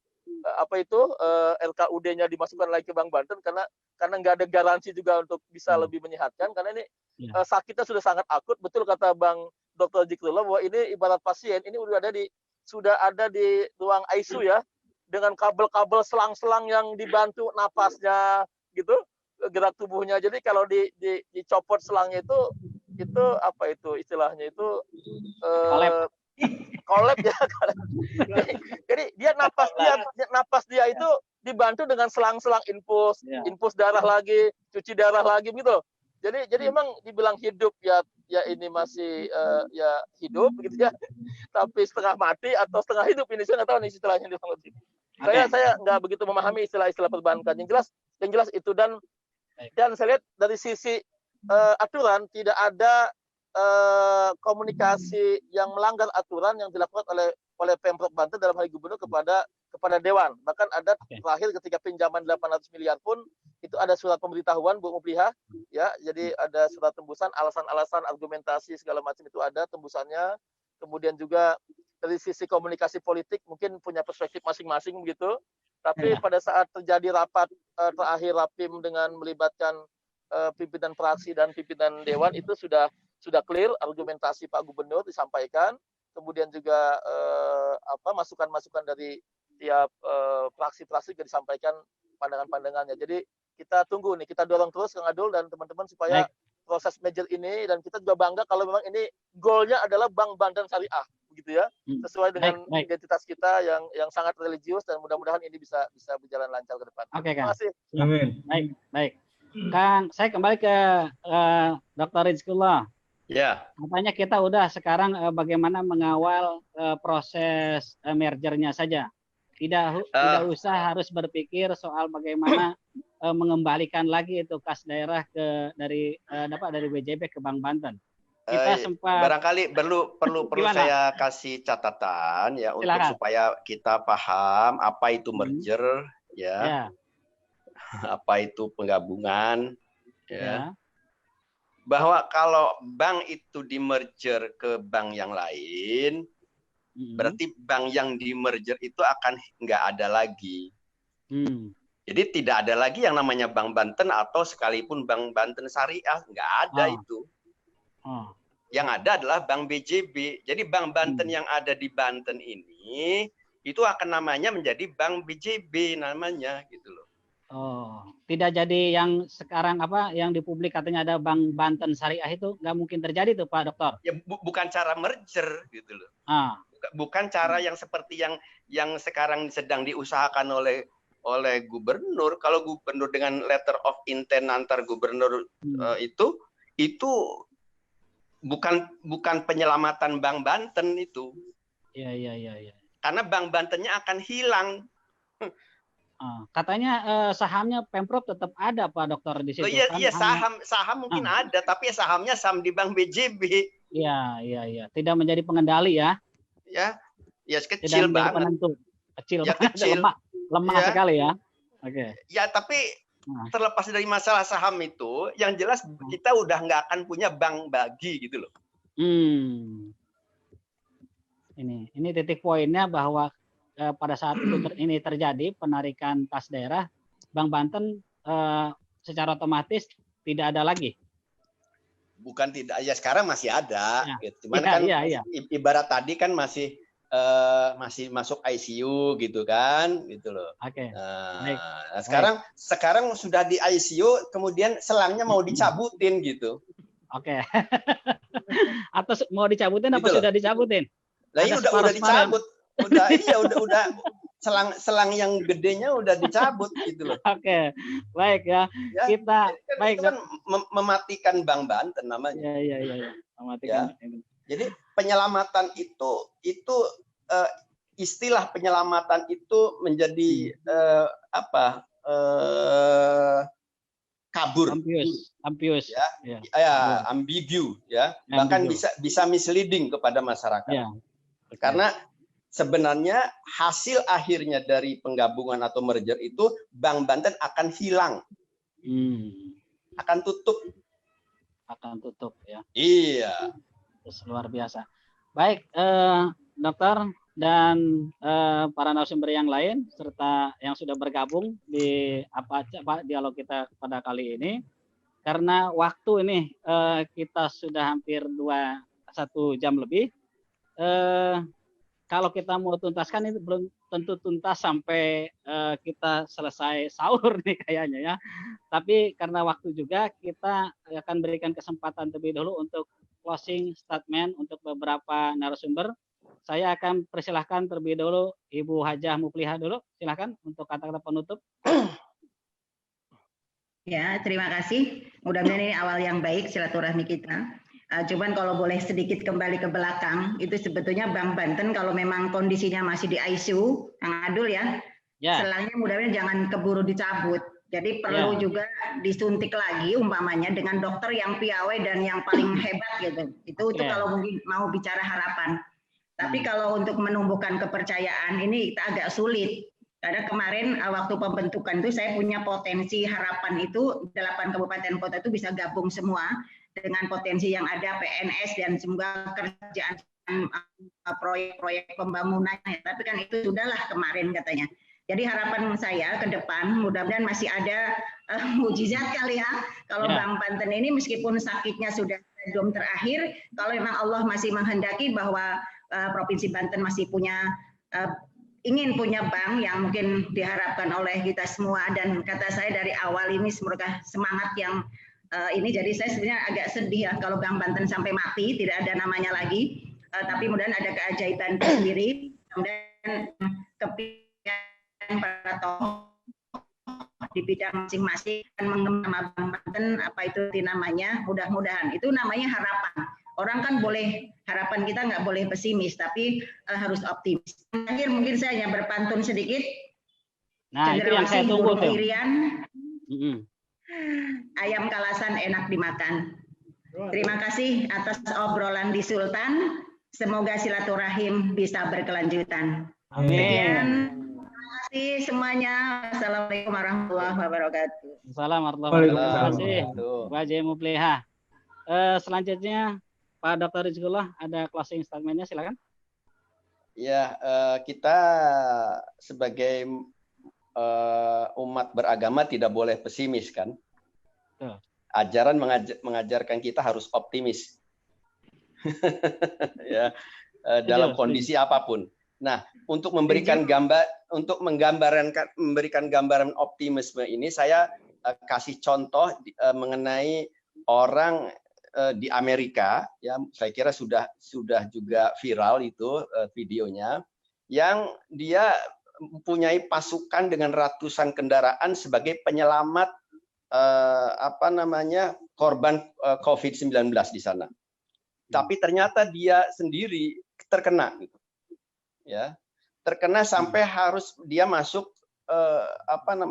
LKUD-nya dimasukkan lagi ke Bank Banten karena nggak ada garansi juga untuk bisa lebih menyehatkan, karena ini sakitnya sudah sangat akut. Betul kata Bang Dr. Dzikrullah bahwa ini ibarat pasien ini sudah ada di ruang ICU ya, dengan kabel-kabel selang-selang yang dibantu napasnya gitu, gerak tubuhnya. Jadi kalau dicopot selangnya itu apa itu istilahnya itu kolab ya. Jadi dia napas dia itu dibantu dengan selang-selang infus darah lagi, cuci darah lagi gitu. Jadi emang dibilang hidup ya ini masih ya hidup gitu ya, tapi setengah mati atau setengah hidup ini saya nggak tahu nih istilahnya di Saya nggak begitu memahami istilah-istilah perbankan. Yang jelas itu, dan saya lihat dari sisi aturan tidak ada komunikasi yang melanggar aturan yang dilakukan oleh Pemprov Banten dalam hal gubernur kepada Dewan. Bahkan ada terakhir ketika pinjaman 800 miliar pun itu ada surat pemberitahuan Bu Mupliha ya, jadi ada surat tembusan, alasan-alasan, argumentasi segala macam itu ada tembusannya. Kemudian juga dari sisi komunikasi politik mungkin punya perspektif masing-masing begitu. Tapi pada saat terjadi rapat terakhir Rapim dengan melibatkan pimpinan fraksi dan pimpinan dewan, itu sudah clear argumentasi Pak Gubernur disampaikan. Kemudian juga masukan-masukan dari tiap fraksi-fraksi juga disampaikan pandangan-pandangannya. Jadi kita tunggu nih, kita dorong terus Kang Adul dan teman-teman supaya proses merger ini, dan kita juga bangga kalau memang ini goalnya adalah Bank Banten Syariah begitu ya, sesuai dengan identitas kita yang sangat religius, dan mudah-mudahan ini bisa berjalan lancar ke depan. Oke, Kang. Terima kasih. Amin. Baik. Kang, saya kembali ke Dr. Rizkullah. Ya. Katanya kita udah sekarang bagaimana mengawal proses mergernya saja. Tidak usah harus berpikir soal bagaimana mengembalikan lagi itu kas daerah dari BJB ke Bank Banten. Kita sempat barangkali perlu saya kasih catatan ya. Silakan. Untuk supaya kita paham apa itu merger ya. Apa itu penggabungan ya. Bahwa kalau bank itu di-merger ke bank yang lain, berarti bank yang di-merger itu akan nggak ada lagi. Jadi tidak ada lagi yang namanya Bank Banten atau sekalipun Bank Banten Syariah, nggak ada itu. Yang ada adalah Bank BJB. Jadi Bank Banten yang ada di Banten ini itu akan namanya menjadi Bank BJB namanya gitu loh. Oh, tidak jadi yang sekarang apa yang di publik katanya ada Bank Banten Syariah itu nggak mungkin terjadi tuh Pak Dokter. Ya bukan cara merger gitu loh. Bukan cara yang seperti yang sekarang sedang diusahakan oleh gubernur. Kalau gubernur dengan letter of intent antar gubernur itu bukan penyelamatan Bank Banten itu. Iya. Karena Bank Bantennya akan hilang. Katanya sahamnya Pemprov tetap ada Pak Dokter di situ. Iya, saham mungkin ada, tapi sahamnya saham di Bank BJB. Iya. Tidak menjadi pengendali ya. Ya kecil tidak banget. Penentu. Kecil ya, banget, kecil. lemah ya. Sekali ya. Oke. Ya, tapi terlepas dari masalah saham itu, yang jelas kita udah nggak akan punya bank bagi gitu loh. Ini titik poinnya bahwa pada saat itu ini terjadi penarikan kas daerah, Bank Banten secara otomatis tidak ada lagi. Bukan tidak, ya sekarang masih ada. Ya. Gitu. Cuman ibarat tadi kan masih masuk ICU gitu kan, gitu loh. Oke. Nah, sekarang sudah di ICU, kemudian selangnya mau dicabutin gitu. Oke. Atau mau dicabutin gitu apa sudah dicabutin? Nah, ini udah dicabut. Udah selang yang gedenya udah dicabut gitu loh. Oke, baik ya. Kita baik kan mematikan Bank Banten namanya. Iya. Mematikan. Ya. Jadi penyelamatan itu istilah penyelamatan itu menjadi kabur. Ambius. Ya, ambigu ya. Bahkan bisa misleading kepada masyarakat. Ya. Karena sebenarnya hasil akhirnya dari penggabungan atau merger itu Bank Banten akan hilang. Akan tutup ya. Iya. Terus luar biasa. Baik, Dokter dan para narasumber yang lain serta yang sudah bergabung di dialog kita pada kali ini. Karena waktu ini kita sudah hampir 1 jam lebih. Kalau kita mau tuntaskan itu belum tentu tuntas sampai kita selesai sahur nih kayaknya ya. Tapi karena waktu juga kita akan berikan kesempatan terlebih dahulu untuk closing statement untuk beberapa narasumber. Saya akan persilahkan terlebih dahulu Ibu Hajah Muplihah dulu. Silahkan untuk kata-kata penutup. Ya, terima kasih. Mudah-mudahan ini awal yang baik silaturahmi kita. Cuman kalau boleh sedikit kembali ke belakang, itu sebetulnya Bank Banten kalau memang kondisinya masih di ICU, Kang Adul ya, selangnya mudah-mudahan jangan keburu dicabut. Jadi perlu juga disuntik lagi umpamanya dengan dokter yang piawai dan yang paling hebat gitu. Itu kalau mungkin mau bicara harapan. Tapi kalau untuk menumbuhkan kepercayaan ini kita agak sulit. Karena kemarin waktu pembentukan itu saya punya potensi harapan itu 8 kabupaten kota itu bisa gabung semua dengan potensi yang ada PNS dan semoga kerjaan proyek-proyek pembangunannya. Tapi kan itu sudahlah kemarin katanya. Jadi harapan saya ke depan mudah-mudahan masih ada mujizat kali ya. Kalau Bank Banten ini meskipun sakitnya sudah belum terakhir, kalau memang Allah masih menghendaki bahwa Provinsi Banten masih ingin punya bank yang mungkin diharapkan oleh kita semua, dan kata saya dari awal ini semoga semangat yang ini, jadi saya sebenarnya agak sedih ya kalau Bank Banten sampai mati tidak ada namanya lagi, tapi mudah-mudahan ada keajaiban sendiri, kemudian kepikiran para tokoh di bidang masing-masing dan mengenai Bank Banten apa itu namanya, mudah-mudahan itu namanya harapan. Orang kan boleh, harapan kita nggak boleh pesimis, tapi harus optimis. Terakhir mungkin saya hanya berpantun sedikit. Nah, itu yang saya tunggu tuh. Ayam kalasan enak dimakan. Terima kasih atas obrolan di Sultan. Semoga silaturahim bisa berkelanjutan. Amin. Terima kasih semuanya. Assalamualaikum warahmatullahi wabarakatuh. Assalamualaikum warahmatullahi wabarakatuh. Wajah Muplihah. Selanjutnya Pak Dr. Rizqullah, ada closing statement-nya, silakan. Ya, kita sebagai umat beragama tidak boleh pesimis kan. Ajaran mengajarkan kita harus optimis. Ya, dalam kondisi apapun. Nah, untuk memberikan memberikan gambaran optimisme ini, saya kasih contoh mengenai orang di Amerika, ya, saya kira sudah juga viral itu videonya, yang dia mempunyai pasukan dengan ratusan kendaraan sebagai penyelamat korban COVID-19 di sana. Tapi ternyata dia sendiri terkena, gitu. Ya, terkena sampai harus dia masuk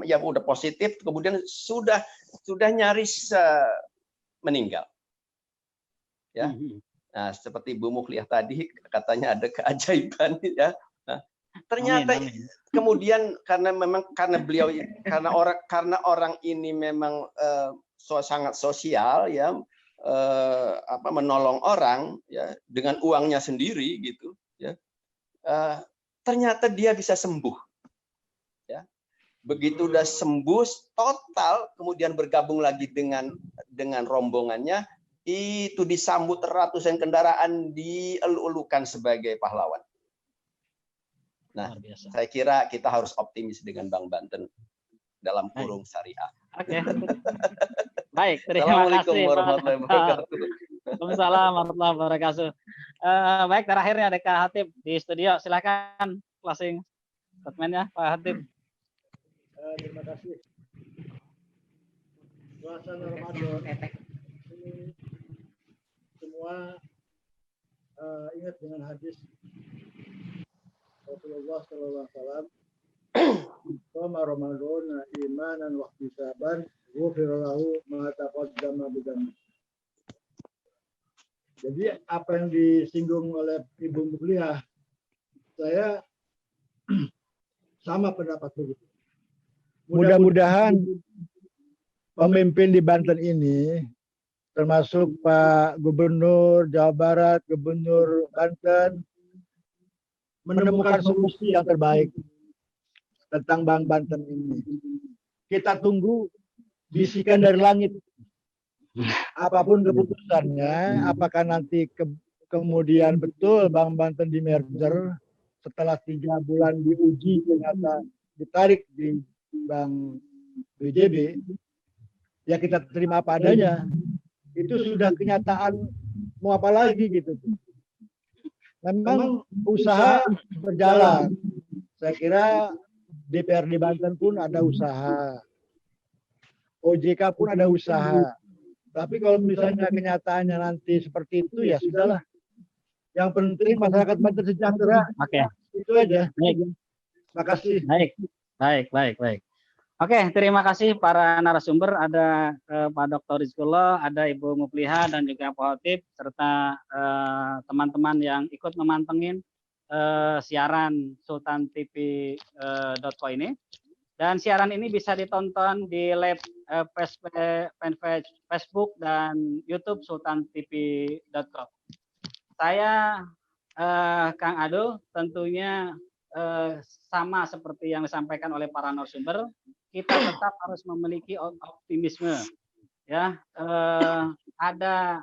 ya udah positif, kemudian sudah nyaris meninggal. Ya, nah seperti Bu Mukhliah tadi katanya ada keajaiban, ya. Nah, ternyata kemudian karena orang ini memang sangat sosial, ya, menolong orang, ya, dengan uangnya sendiri, gitu, ya. Ternyata dia bisa sembuh, ya. Begitu udah sembuh total, kemudian bergabung lagi dengan rombongannya, itu disambut ratusan kendaraan, dielu-elukan sebagai pahlawan. Nah, saya kira kita harus optimis dengan Bank Banten dalam kurung syariah. Oke. Baik, terima kasih. Assalamualaikum warahmatullahi wabarakatuh. Waalaikumsalam warahmatullahi wabarakatuh. Baik, terakhirnya ada Kak Hatip di studio. Silakan closing statement-nya, Pak Hatip. Terima kasih. Suasana Ramadan ini semua ingat dengan hadis Rasulullah SAW. Qama Ramadan imanan wa ihtisaban ghufira lahu ma taqaddama min dhanbi. Jadi apa yang disinggung oleh Ibu Mukhliah, saya sama pendapat begitu. Mudah-mudahan pemimpin di Banten ini, termasuk Pak Gubernur Jawa Barat, Gubernur Banten, menemukan solusi yang terbaik tentang Bank Banten ini. Kita tunggu bisikan dari langit. Apapun keputusannya, apakah nanti kemudian betul Bank Banten di merger, setelah 3 bulan diuji ternyata ditarik di Bank BJB, ya kita terima apa adanya. Itu sudah kenyataan, mau apa lagi gitu. Memang usaha berjalan. Saya kira DPRD Banten pun ada usaha, OJK pun ada usaha. Tapi kalau misalnya kenyataannya nanti seperti itu, ya sudahlah. Yang penting masyarakat Banten sejahtera. Oke. Itu aja. Baik. Terima kasih. Baik. Oke, terima kasih para narasumber. Ada Pak Dr. Rizkullah, ada Ibu Mukhliah, dan juga Pak Hatip, serta teman-teman yang ikut memantengin siaran sultantv.co ini. Dan siaran ini bisa ditonton di live fanpage Facebook dan YouTube sultantv.co. Saya Kang Adul, tentunya sama seperti yang disampaikan oleh para narasumber, kita tetap harus memiliki optimisme, ya. Ada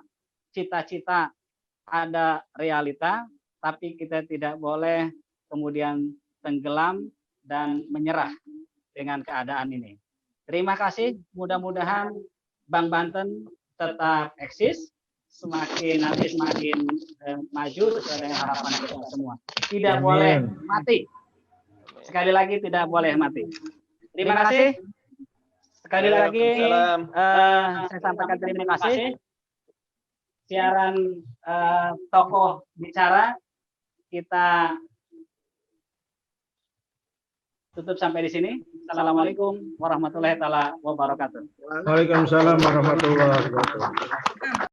cita-cita, ada realita, tapi kita tidak boleh kemudian tenggelam dan menyerah dengan keadaan ini. Terima kasih, mudah-mudahan Bank Banten tetap eksis, semakin maju sesuai dengan harapan kita semua. Tidak boleh mati. Sekali lagi, tidak boleh mati. Terima kasih. Sekali lagi saya sampaikan terima kasih. Siaran tokoh bicara kita tutup sampai di sini. Assalamualaikum warahmatullahi wabarakatuh. Waalaikumsalam warahmatullahi wabarakatuh.